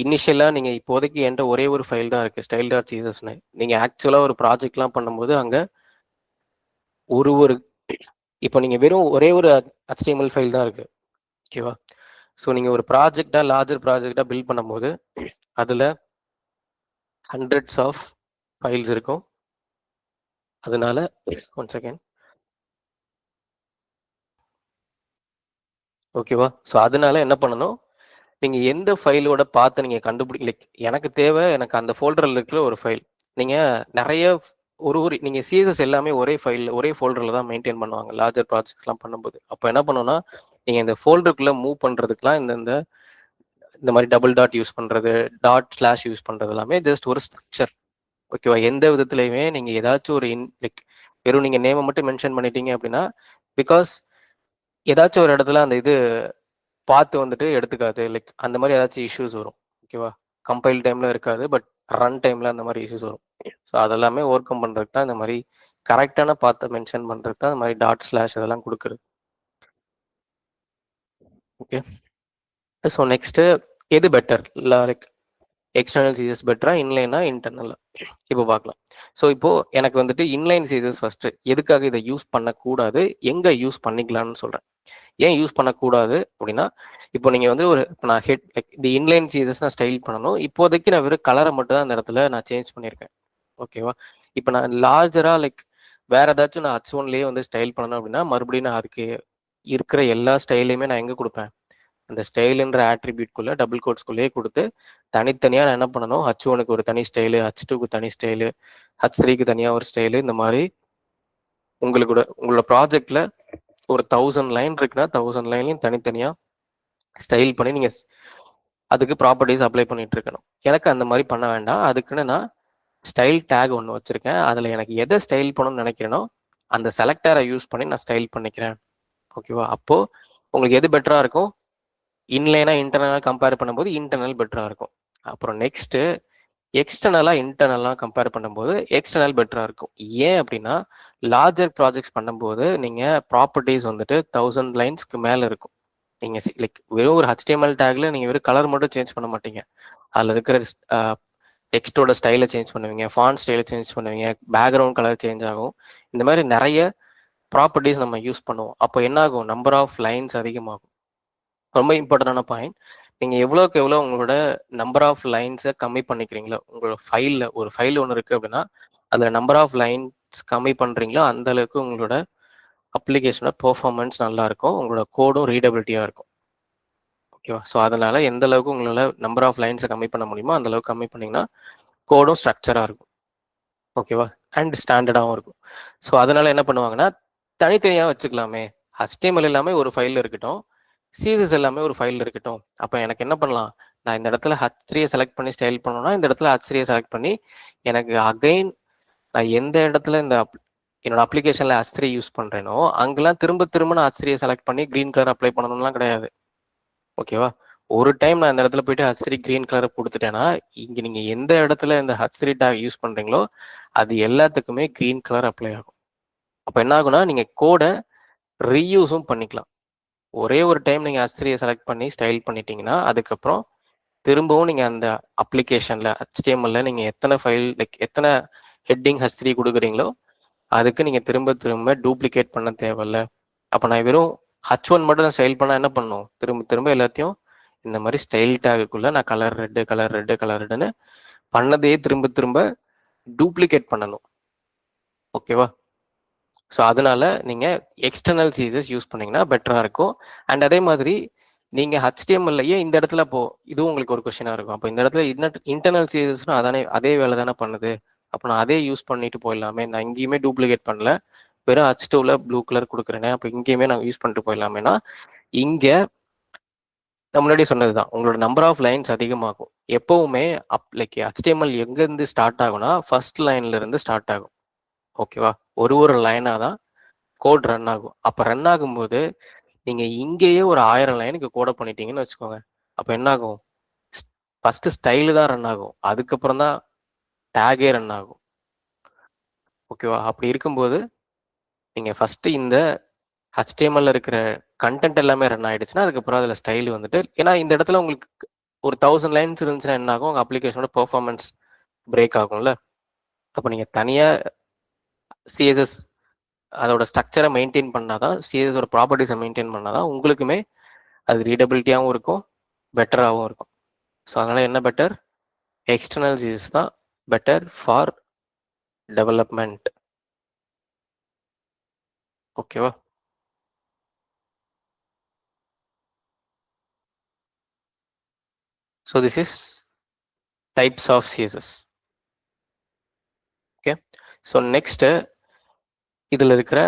இனிஷியலாக நீங்கள் இப்போதைக்கு என்கிட்ட ஒரே ஒரு ஃபைல் தான் இருக்குது, ஸ்டைல் டாட் சிஎஸ்எஸ்னு. நீங்கள் ஆக்சுவலாக ஒரு ப்ராஜெக்ட்லாம் பண்ணும்போது அங்கே ஒரு ஒரு இப்போ நீங்கள் வெறும் ஒரே ஒரு HTML ஃபைல் தான் இருக்குது, ஓகேவா? ஸோ நீங்கள் ஒரு ப்ராஜெக்டாக லார்ஜர் ப்ராஜெக்டாக பில்ட் பண்ணும்போது அதில் ஹண்ட்ரட்ஸ் ஆஃப் ஃபைல்ஸ் இருக்கும். அதனால ஒன் செகண்ட், ஓகேவா? ஸோ அதனால என்ன பண்ணணும், நீங்கள் எந்த ஃபைலோட பார்த்து நீங்கள் லைக் எனக்கு தேவை, எனக்கு அந்த ஃபோல்டரில் இருக்கிற ஒரு ஃபைல். நீங்கள் நிறைய நீங்கள் சிஎஸ்எஸ் எல்லாமே ஒரே ஃபைல் ஒரே ஃபோல்டரில் தான் மெயின்டைன் பண்ணுவாங்க லார்ஜர் ப்ராஜெக்ட்ஸ்லாம் பண்ணும்போது. அப்போ என்ன பண்ணணும்னா, நீங்கள் இந்த ஃபோல்டருக்குள்ளே மூவ் பண்ணுறதுக்குலாம் இந்த மாதிரி டபுள் டாட் யூஸ் பண்ணுறது, டாட் ஸ்லாஷ் யூஸ் பண்ணுறது எல்லாமே ஜஸ்ட் ஒரு ஸ்ட்ரக்சர், ஓகேவா? எந்த விதத்துலையுமே நீங்கள் ஏதாச்சும் ஒரு லைக் வெறும் நீங்கள் நேமை மட்டும் மென்ஷன் பண்ணிட்டீங்க அப்படின்னா, பிகாஸ் ஏதாச்சும் ஒரு இடத்துல அந்த இது பார்த்து வந்துட்டு எடுத்துக்காது, லைக் அந்த மாதிரி ஏதாச்சும் இஷ்யூஸ் வரும், ஓகேவா? கம்பைல் டைமில் இருக்காது, பட் ரன் டைமில் அந்த மாதிரி இஷ்யூஸ் வரும். ஸோ அதெல்லாமே ஓவர் கம் பண்ணுறதுக்கு தான் இந்த மாதிரி கரெக்டான பார்த்து மென்ஷன் பண்ணுறதுக்கு தான் இந்த மாதிரி டாட் ஸ்லாஷ் இதெல்லாம் கொடுக்குறது. ஓகே, ஸோ நெக்ஸ்ட்டு எது பெட்டர், லைக் எக்ஸ்டர்னல் சிஎஸ் பெட்டரா இன்லைனா இன்டர்னலா? இப்போ பார்க்கலாம். ஸோ இப்போ எனக்கு வந்துட்டு இன்லைன் சிஎஸ் ஃபர்ஸ்ட் எதுக்காக இதை யூஸ் பண்ணக்கூடாது, எங்கே யூஸ் பண்ணிக்கலாம்னு சொல்கிறேன். ஏன் யூஸ் பண்ணக்கூடாது அப்படின்னா, இப்போ நீங்கள் வந்து இப்போ நான் லைக் இந்த இன்லைன் சிஎஸ் நான் ஸ்டைல் பண்ணணும். இப்போதைக்கு நான் வெறும் கலரை மட்டும் தான் அந்த இடத்துல நான் சேஞ்ச் பண்ணியிருக்கேன், ஓகேவா? இப்போ நான் லார்ஜராக லைக் வேற ஏதாச்சும் நான் H1லேயே வந்து ஸ்டைல் பண்ணணும் அப்படின்னா, மறுபடியும் நான் அதுக்கு இருக்கிற எல்லா ஸ்டைலையுமே நான் எங்கே கொடுப்பேன், அந்த ஸ்டைலுன்ற ஆட்ரிபியூட்குள்ளே டபுள் கோட்ஸ்குள்ளேயே கொடுத்து தனித்தனியாக நான் என்ன பண்ணணும், H1க்கு ஒரு தனி ஸ்டைலு, H2க்கு தனி ஸ்டைலு, H3க்கு தனியாக ஒரு ஸ்டைலு, இந்த மாதிரி உங்களோட ப்ராஜெக்டில் ஒரு 1000 லைன் இருக்குன்னா 1000 லைன்லையும் தனித்தனியாக ஸ்டைல் பண்ணி நீங்கள் அதுக்கு ப்ராப்பர்ட்டிஸ் அப்ளை பண்ணிட்டு இருக்கணும். எனக்கு அந்த மாதிரி பண்ண வேண்டாம். அதுக்குன்னு நான் ஸ்டைல் டேக் ஒன்று வச்சுருக்கேன். அதில் எனக்கு எதை ஸ்டைல் பண்ணணும்னு நினைக்கிறேனோ அந்த செலக்டரை யூஸ் பண்ணி நான் ஸ்டைல் பண்ணிக்கிறேன், ஓகேவா? அப்போது உங்களுக்கு எது பெட்டராக இருக்கும், இன்லைனாக இன்டர்னலாக கம்பேர் பண்ணும்போது இன்டர்னல் பெட்டராக இருக்கும். அப்புறம் நெக்ஸ்ட்டு எக்ஸ்டர்னலாக இன்டர்னலாக கம்பேர் பண்ணும்போது எக்ஸ்டர்னல் பெட்டராக இருக்கும். ஏன் அப்படின்னா, லார்ஜர் ப்ராஜெக்ட்ஸ் பண்ணும்போது நீங்கள் ப்ராப்பர்ட்டிஸ் வந்துட்டு 1000 லைன்ஸ்க்கு மேலே இருக்கும். நீங்கள் லைக் வெறும் ஒரு HTML டேக்ல நீங்கள் வெறும் கலர் மட்டும் சேஞ்ச் பண்ண மாட்டீங்க. அதில் இருக்கிற டெக்ஸ்டோட ஸ்டைலை சேஞ்ச் பண்ணுவீங்க, ஃபாண்ட் ஸ்டைலை சேஞ்ச் பண்ணுவீங்க, பேக்ரவுண்ட் கலர் சேஞ்ச் ஆகும். இந்த மாதிரி நிறைய ப்ராப்பர்ட்டிஸ் நம்ம யூஸ் பண்ணுவோம். அப்போ என்ன ஆகும், நம்பர் ஆஃப் லைன்ஸ் அதிகமாகும். ரொம்ப இம்பார்ட்டண்டான பாயிண்ட். நீங்கள் எவ்வளோக்கு எவ்வளோ உங்களோட நம்பர் ஆஃப் லைன்ஸை கம்மி பண்ணிக்கிறீங்களோ, உங்களோட ஃபைலில் ஒரு ஃபைல் ஒன்று இருக்குது அப்படின்னா அதில் நம்பர் ஆஃப் லைன்ஸ் கம்மி பண்ணுறீங்களோ அந்த அளவுக்கு உங்களோட அப்ளிகேஷனோட பெர்ஃபார்மன்ஸ் நல்லாயிருக்கும், உங்களோட கோடும் ரீடபிலிட்டியாக இருக்கும், ஓகேவா? ஸோ அதனால் எந்த அளவுக்கு உங்களால் நம்பர் ஆஃப் லைன்ஸை கம்மி பண்ண முடியுமோ அந்த அளவுக்கு கம்மி பண்ணிங்கன்னா கோடும் ஸ்ட்ரக்சராக இருக்கும், ஓகேவா? அண்ட் ஸ்டாண்டர்டாகவும் இருக்கும். ஸோ அதனால் என்ன பண்ணுவாங்கன்னா, தனித்தனியாக வச்சுக்கலாமே, HTML எல்லாமே ஒரு ஃபைலில் இருக்கட்டும், சிஎஸ்எஸ் எல்லாமே ஒரு ஃபைலில் இருக்கட்டும். அப்போ எனக்கு என்ன பண்ணலாம், நான் இந்த இடத்துல H3 செலக்ட் பண்ணி ஸ்டைல் பண்ணணும்னா இந்த இடத்துல H3 செலக்ட் பண்ணி எனக்கு அகைன் நான் எந்த இடத்துல என்னோட அப்ளிகேஷனில் H3 யூஸ் பண்ணுறேனோ அங்கெல்லாம் திரும்ப திரும்ப நான் H3 செலக்ட் பண்ணி க்ரீன் கலர் அப்ளை பண்ணணும்லாம் கிடையாது, ஓகேவா? ஒரு டைம் நான் இந்த இடத்துல போயிட்டு H3 க்ரீன் கலரை கொடுத்துட்டேன்னா இங்கே நீங்கள் எந்த இடத்துல இந்த H3 டேக் யூஸ் பண்ணுறீங்களோ அது எல்லாத்துக்குமே க்ரீன் கலர் அப்ளை ஆகும். அப்போ என்ன ஆகுனா, நீங்கள் கோடை ரீயூஸும் பண்ணிக்கலாம். ஒரே ஒரு டைம் நீங்கள் H3 செலக்ட் பண்ணி ஸ்டைல் பண்ணிட்டீங்கன்னா அதுக்கப்புறம் திரும்பவும் நீங்கள் அந்த அப்ளிகேஷனில் HTML நீங்கள் எத்தனை ஃபைல் லைக் எத்தனை ஹெட்டிங் H3 கொடுக்குறீங்களோ அதுக்கு நீங்கள் திரும்ப திரும்ப டூப்ளிகேட் பண்ண தேவையில்ல. அப்போ நான் வெறும் H1 மட்டும் நான் ஸ்டைல் பண்ணால் என்ன பண்ணும், திரும்ப திரும்ப எல்லாத்தையும் இந்த மாதிரி ஸ்டைல் டேகுக்குள்ளே நான் கலர் ரெட்டுன்னு பண்ணதையே திரும்ப திரும்ப டூப்ளிகேட் பண்ணணும், ஓகேவா? ஸோ அதனால நீங்கள் எக்ஸ்டர்னல் சிஎஸ்எஸ் யூஸ் பண்ணிங்கன்னா பெட்டராக இருக்கும். அண்ட் அதே மாதிரி நீங்கள் HTMLலையே இந்த இடத்துல இதுவும் உங்களுக்கு ஒரு கொஸ்டினாக இருக்கும். அப்போ இந்த இடத்துல இன்டர்னல் சிஎஸ்எஸ்னா அதே வேலை தானே பண்ணுது, அப்போ நான் அதே யூஸ் பண்ணிட்டு போயிடலாமே, நான் இங்கேயுமே டூப்ளிகேட் பண்ணல, வெறும் H2ல ப்ளூ கலர் கொடுக்குறேனே, அப்போ இங்கேயுமே நான் யூஸ் பண்ணிட்டு போயிடலாமேனா இங்கே நான் முன்னாடி சொன்னது தான், உங்களோட நம்பர் ஆஃப் லைன்ஸ் அதிகமாகும். எப்போவுமே லைக் HTML எங்கேருந்து ஸ்டார்ட் ஆகும்னா ஃபர்ஸ்ட் லைன்ல இருந்து ஸ்டார்ட் ஆகும், ஓகேவா? ஒரு லைனாக தான் கோட் ரன் ஆகும். அப்போ ரன் ஆகும்போது நீங்கள் இங்கேயே ஒரு 1000 லைனுக்கு கோடை பண்ணிட்டீங்கன்னு வச்சுக்கோங்க, அப்போ என்ன ஆகும், ஃபர்ஸ்ட் ஸ்டைலு தான் ரன் ஆகும், அதுக்கப்புறம் தான் டேகே ரன் ஆகும், ஓகேவா? அப்படி இருக்கும்போது நீங்கள் ஃபர்ஸ்ட் இந்த HTML இருக்கிற கண்டென்ட் எல்லாமே ரன் ஆயிடுச்சுன்னா அதுக்கப்புறம் அதில் ஸ்டைல் வந்துட்டு, ஏன்னா இந்த இடத்துல உங்களுக்கு ஒரு 1000 லைன்ஸ் இருந்துச்சுன்னா என்ன ஆகும்? உங்கள் அப்ளிகேஷனோட பெர்ஃபார்மன்ஸ் பிரேக் ஆகும்ல. அப்போ நீங்கள் தனியாக சிஎஸ்எஸ் அதோட ஸ்ட்ரக்சரை மெயின்டைன் பண்ணாதான், சிஎஸ்எஸோட ப்ராப்பர்ட்டிஸை மெயின்டைன் பண்ணாதான் உங்களுக்குமே அது ரீடபிலிட்டியாகவும் இருக்கும், பெட்டராகவும் இருக்கும். ஸோ அதனால் என்ன பெட்டர்? எக்ஸ்டர்னல் சிஎஸ்எஸ் தான் பெட்டர் ஃபார் டெவலப்மெண்ட். ஓகேவா? So this is types of CSS. Okay. So next இதில் இருக்கிற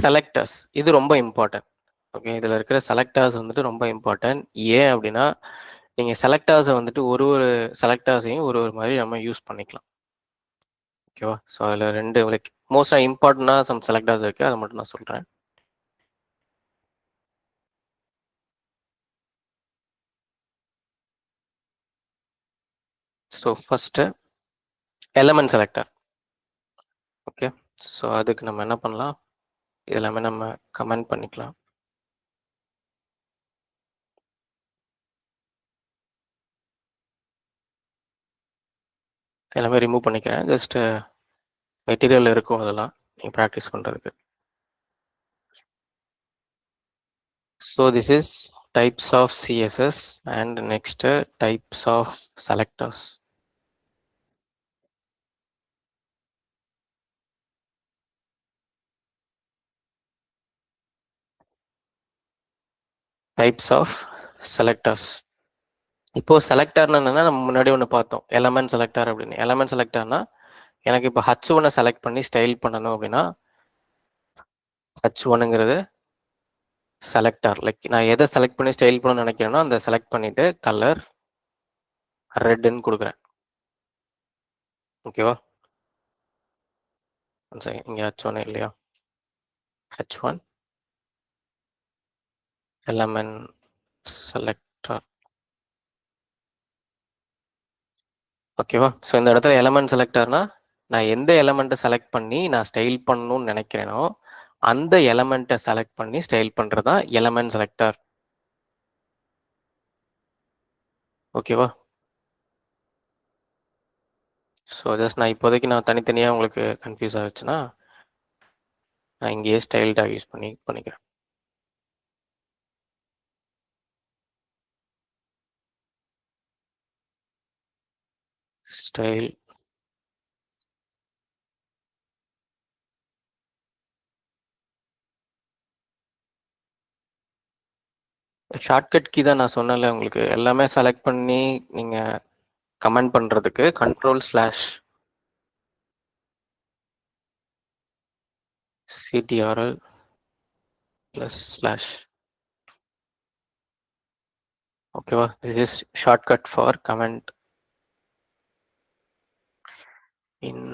செலக்டர்ஸ், இது ரொம்ப இம்பார்ட்டன்ட். ஓகே, இதில் இருக்கிற செலக்டர்ஸ் வந்துட்டு ரொம்ப இம்பார்ட்டன்ட். ஏன் அப்படின்னா, நீங்கள் செலக்டர்ஸை வந்துட்டு ஒரு செலக்டர்ஸையும் ஒரு மாதிரி நம்ம யூஸ் பண்ணிக்கலாம். ஓகேவா? ஸோ அதில் 2 லைக் மோஸ்ட்டாக இம்பார்ட்டண்டாக சம் செலக்டர்ஸ் இருக்குது, அதை மட்டும் நான் சொல்கிறேன். So first element selector. Okay, so அதுக்கு நம்ம என்ன பண்ணலாம்? இதெல்லாமே நம்ம கமெண்ட் பண்ணிக்கலாம். எல்லாமே ரிமூவ் பண்ணிக்கிறேன். ஜஸ்ட்டு மெட்டீரியல் இருக்கும், அதெல்லாம் நீங்கள் ப்ராக்டிஸ் பண்ணுறதுக்கு. So this is types of CSS and next types of selectors. Types of selectors. இப்போ செலக்டர்னா என்னன்னா, நம்ம முன்னாடி ஒன்று பார்த்தோம், எலமெண்ட் செலக்டர் அப்படின்னு. எலமெண்ட் செலக்டர்னா எனக்கு இப்போ H1 செலக்ட் பண்ணி ஸ்டைல் பண்ணணும் அப்படின்னா, H1ங்கிறது செலக்டர். லைக் நான் எதை செலக்ட் பண்ணி ஸ்டைல் பண்ணணும்னு நினைக்கிறேனோ அந்த செலக்ட் பண்ணிட்டு கலர் ரெட்னு கொடுக்குறேன். ஓகேவா? இங்கே H1 இல்லையா? H1 element selector. ஓகேவா? ஸோ இந்த இடத்துல எலமெண்ட் செலக்டர்னா நான் எந்த எலமெண்ட்டை செலக்ட் பண்ணி நான் ஸ்டைல் பண்ணணும்னு நினைக்கிறேனோ அந்த எலமெண்ட்டை செலக்ட் பண்ணி ஸ்டைல் பண்ணுறது தான் எலமெண்ட் செலக்டர். ஓகேவா? ஸோ ஜஸ்ட் நான் இப்போதைக்கு நான் தனித்தனியாக உங்களுக்கு கன்ஃபியூஸ் ஆகிடுச்சுன்னா நான் இங்கேயே ஸ்டைல் டாக் யூஸ் பண்ணிக்கிறேன். ஸ்டைல் ஷார்ட்கட் கீ தான் நான் சொன்னேன்ல உங்களுக்கு. எல்லாமே செலக்ட் பண்ணி நீங்கள் கமெண்ட் பண்ணுறதுக்கு Ctrl+/. ஓகேவா? This is shortcut for comment in.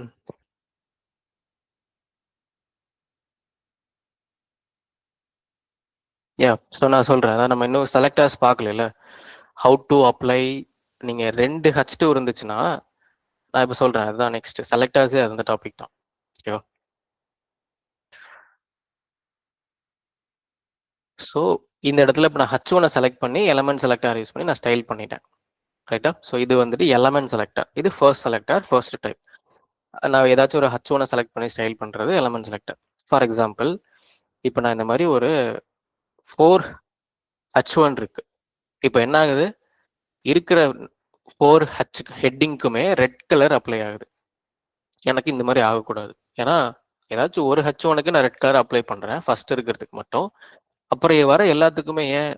So நான் சொல்கிறேன், அதான் நம்ம இன்னும் செலக்டர்ஸ் பார்க்கல. How to apply. நீங்கள் 2 H2 இருந்துச்சுன்னா நான் இப்போ சொல்கிறேன், அதுதான் நெக்ஸ்ட் செலக்டர்ஸே அது அந்த டாபிக் தான். ஓகேவா? ஸோ இந்த இடத்துல இப்போ நான் H1 செலக்ட் பண்ணி எலமெண்ட் செலக்டர் யூஸ் பண்ணி நான் ஸ்டைல் பண்ணிட்டேன். ரைட்டா? ஸோ இது வந்துட்டு எலமெண்ட் செலக்டர். இது ஃபர்ஸ்ட் செலக்டர், ஃபர்ஸ்ட் டைப். நான் ஏதாச்சும் ஒரு H1 செலக்ட் பண்ணி ஸ்டைல் பண்ணுறது எலமெண்ட் செலக்டர். ஃபார் எக்ஸாம்பிள், இப்போ நான் இந்த மாதிரி ஒரு 4 H1 இருக்கு. இப்போ என்ன ஆகுது? இருக்கிற 4 ஹெட்டிங்க்குமே ரெட் கலர் அப்ளை ஆகுது. எனக்கு இந்த மாதிரி ஆகக்கூடாது. ஏன்னா ஏதாச்சும் ஒரு H1க்கு நான் ரெட் கலர் அப்ளை பண்ணுறேன், ஃபர்ஸ்ட் இருக்கிறதுக்கு மட்டும். அப்புறம் வர எல்லாத்துக்குமே ஏன்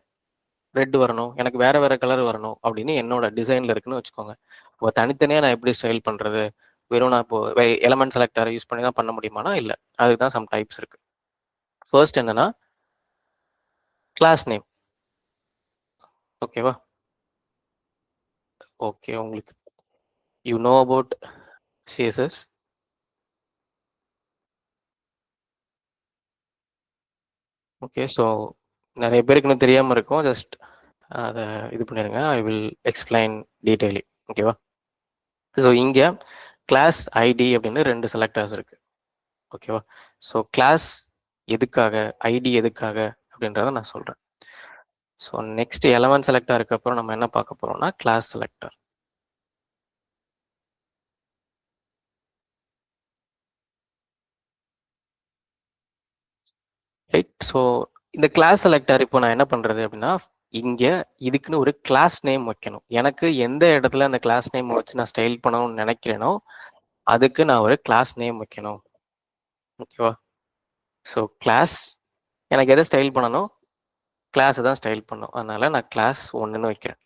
ரெட் வரணும்? எனக்கு வேற வேற கலர் வரணும் அப்படின்னு என்னோட டிசைன்ல இருக்குன்னு வச்சுக்கோங்க. அப்போ தனித்தனியாக நான் எப்படி ஸ்டைல் பண்ணுறது? வெறும் நான் இப்போ எலமெண்ட் செலக்டரை யூஸ் பண்ணி தான் பண்ண முடியுமானா இல்லை. அதுக்கு தான் சம் டைப்ஸ் இருக்கு. ஃபர்ஸ்ட் என்னன்னா கிளாஸ் நேம். ஓகேவா? ஓகே, உங்களுக்கு you know about CSS. Okay, so நிறைய பேருக்கு இன்னும் தெரியாமல் இருக்கும். ஜஸ்ட் அதை இது பண்ணிடுங்க. I will explain detailly. ஓகேவா? ஸோ இங்கே கிளாஸ் ஐடி அப்படின்னு 2 செலக்டர்ஸ் இருக்கு. ஓகேவா? ஸோ கிளாஸ் எதுக்காக, ஐடி எதுக்காக அப்படின்றத நான் சொல்கிறேன். ஸோ நெக்ஸ்ட் எலமெண்ட் செலக்டருக்கு அப்புறம் நம்ம என்ன பார்க்க போறோம்னா கிளாஸ் செலக்டர். ரைட். ஸோ இந்த கிளாஸ் செலக்டர் இப்போ நான் என்ன பண்றது அப்படின்னா, இங்க இதுக்குன்னு ஒரு கிளாஸ் நேம் வைக்கணும். எனக்கு எந்த இடத்துல அந்த கிளாஸ் நேம் வச்சு நான் ஸ்டைல் பண்ணணும்னு நினைக்கிறேனோ அதுக்கு நான் ஒரு கிளாஸ் நேம் வைக்கணும். ஓகேவா? ஸோ கிளாஸ் எனக்கு எதை ஸ்டைல் பண்ணணும், கிளாஸ் தான் ஸ்டைல் பண்ணணும். அதனால நான் கிளாஸ் 1ன்னு வைக்கிறேன்.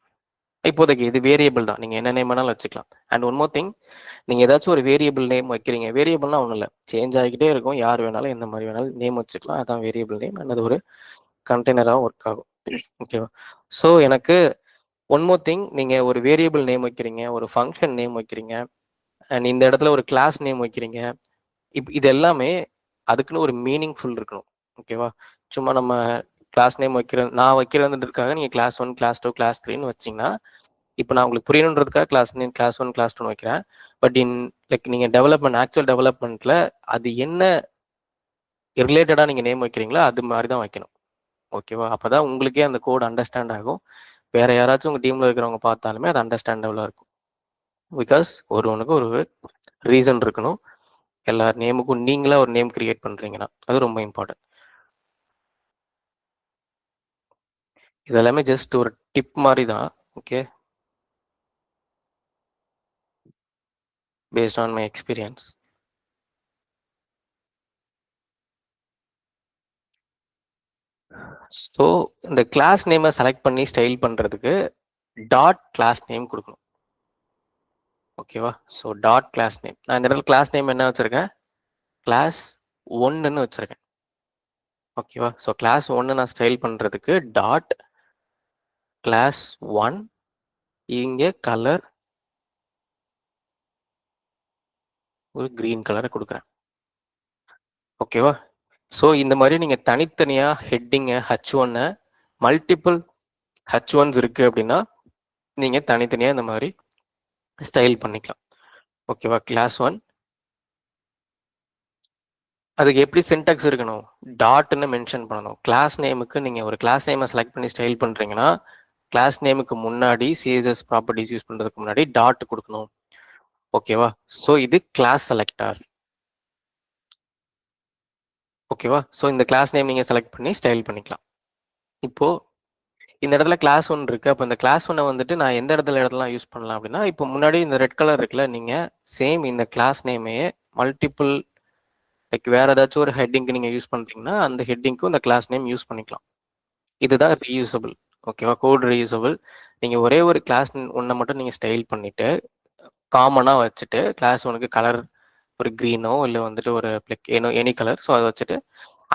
இப்போதைக்கு இது வேரியபிள் தான், நீங்க என்ன நேம் வேணாலும் வச்சுக்கலாம். அண்ட் ஒன் மோர் திங், நீங்க ஏதாச்சும் ஒரு வேரியபிள் நேம் வைக்கிறீங்க, வேரியபிள்னா ஒன்றும் இல்லை, சேஞ்ச் ஆகிக்கிட்டே இருக்கும், யார் வேணாலும் எந்த மாதிரி வேணாலும் நேம் வச்சுக்கலாம். அதான் வேரியபிள் நேம். அண்ட் அது ஒரு கண்டெய்னராகவும் ஒர்க் ஆகும். ஓகேவா? ஸோ எனக்கு ஒன் மோர் திங், நீங்க ஒரு வேரியபிள் நேம் வைக்கிறீங்க, ஒரு ஃபங்க்ஷன் நேம் வைக்கிறீங்க, அண்ட் இந்த இடத்துல ஒரு கிளாஸ் நேம் வைக்கிறீங்க. இது எல்லாமே அதுக்குன்னு ஒரு மீனிங்ஃபுல் இருக்கணும். ஓகேவா? சும்மா நம்ம கிளாஸ் நேம் நான் வைக்கிறதுக்காக நீங்க கிளாஸ் 1, கிளாஸ் 2, கிளாஸ் 3ன்னு வச்சிங்கன்னா, இப்போ நான் உங்களுக்கு புரியணுன்றதுக்காக கிளாஸ் நேம் கிளாஸ் 1, கிளாஸ் 2 வைக்கிறேன். பட் லைக் நீங்க ஆக்சுவல் டெவலப்மெண்ட்ல அது என்ன ரிலேட்டடா நீங்க நேம் வைக்கிறீங்களோ அது மாதிரி தான் வைக்கணும். ஓகேவா? அப்பதான் உங்களுக்கே அந்த கோட் அண்டர்ஸ்டாண்ட் ஆகும். வேற யாராச்சும் உங்க டீம்ல இருக்கிறவங்க பார்த்தாலுமே அது அண்டர்ஸ்டாண்டபிளா இருக்கும். பிகாஸ் ஒருவனுக்கு ஒரு ரீசன் இருக்கணும். எல்லார் நேமுக்கும் நீங்களா ஒரு நேம் கிரியேட் பண்றீங்கன்னா அது ரொம்ப இம்பார்ட்டன்ட். இதெல்லாமே ஜஸ்ட் ஒரு டிப் மாதிரி தான். Okay, based on my experience. So இந்த கிளாஸ் நேமை செலக்ட் பண்ணி ஸ்டைல் பண்றதுக்கு டாட் கிளாஸ் நேம் கொடுக்கணும். ஓகேவா? ஸோ டாட் கிளாஸ் நேம், நான் இந்த இடத்துல கிளாஸ் நேம் என்ன வச்சிருக்கேன், கிளாஸ் 1ன்னு வச்சிருக்கேன். ஓகேவா? ஸோ கிளாஸ் 1 நான் ஸ்டைல் பண்றதுக்கு டாட் கிளாஸ் 1, இங்கே கலர் ஒரு கிரீன் கலரை கொடுக்குறேன். ஓகேவா? ஸோ இந்த மாதிரி நீங்க தனித்தனியா ஹெட்டிங்க H1 மல்டிபிள் H1s இருக்கு அப்படின்னா நீங்க தனித்தனியா இந்த மாதிரி ஸ்டைல் பண்ணிக்கலாம். ஓகேவா? கிளாஸ் 1 அதுக்கு எப்படி சின்டாக்ஸ் இருக்கணும், டாட்னு மென்ஷன் பண்ணணும். கிளாஸ் நேமுக்கு நீங்க ஒரு கிளாஸ் நேமை செலக்ட் பண்ணி ஸ்டைல் பண்றீங்கன்னா கிளாஸ் நேமுக்கு முன்னாடி CSS ப்ராப்பர்ட்டிஸ் யூஸ் பண்றதுக்கு முன்னாடி டாட் கொடுக்கணும். ஓகேவா? ஸோ இது கிளாஸ் செலக்டர். ஓகேவா? ஸோ இந்த கிளாஸ் நேம் நீங்க செலக்ட் பண்ணி ஸ்டைல் பண்ணிக்கலாம். இப்போ இந்த இடத்துல கிளாஸ் 1 இருக்கு. அப்போ இந்த கிளாஸ் 1 வந்துட்டு நான் எந்த இடத்துல யூஸ் பண்ணலாம் அப்படின்னா, இப்போ முன்னாடி இந்த ரெட் கலர் இருக்குல்ல, நீங்க சேம் இந்த கிளாஸ் நேமையே மல்டிபிள் லைக் வேற ஏதாச்சும் ஒரு ஹெட்டிங்க்கு நீங்க யூஸ் பண்றீங்கன்னா அந்த ஹெட்டிங்க்கும் இந்த கிளாஸ் நேம் யூஸ் பண்ணிக்கலாம். இதுதான் ரீயூசபிள். ஓகேவா? Code reusable. நீங்க ஒரே ஒரு கிளாஸ் 1 மட்டும் நீங்க ஸ்டைல் பண்ணிட்டு காமனா வச்சுட்டு கிளாஸ் 1க்கு கலர் ஒரு கிரீனோ இல்லை வந்துட்டு ஒரு எனி கலர், ஸோ அதை வச்சுட்டு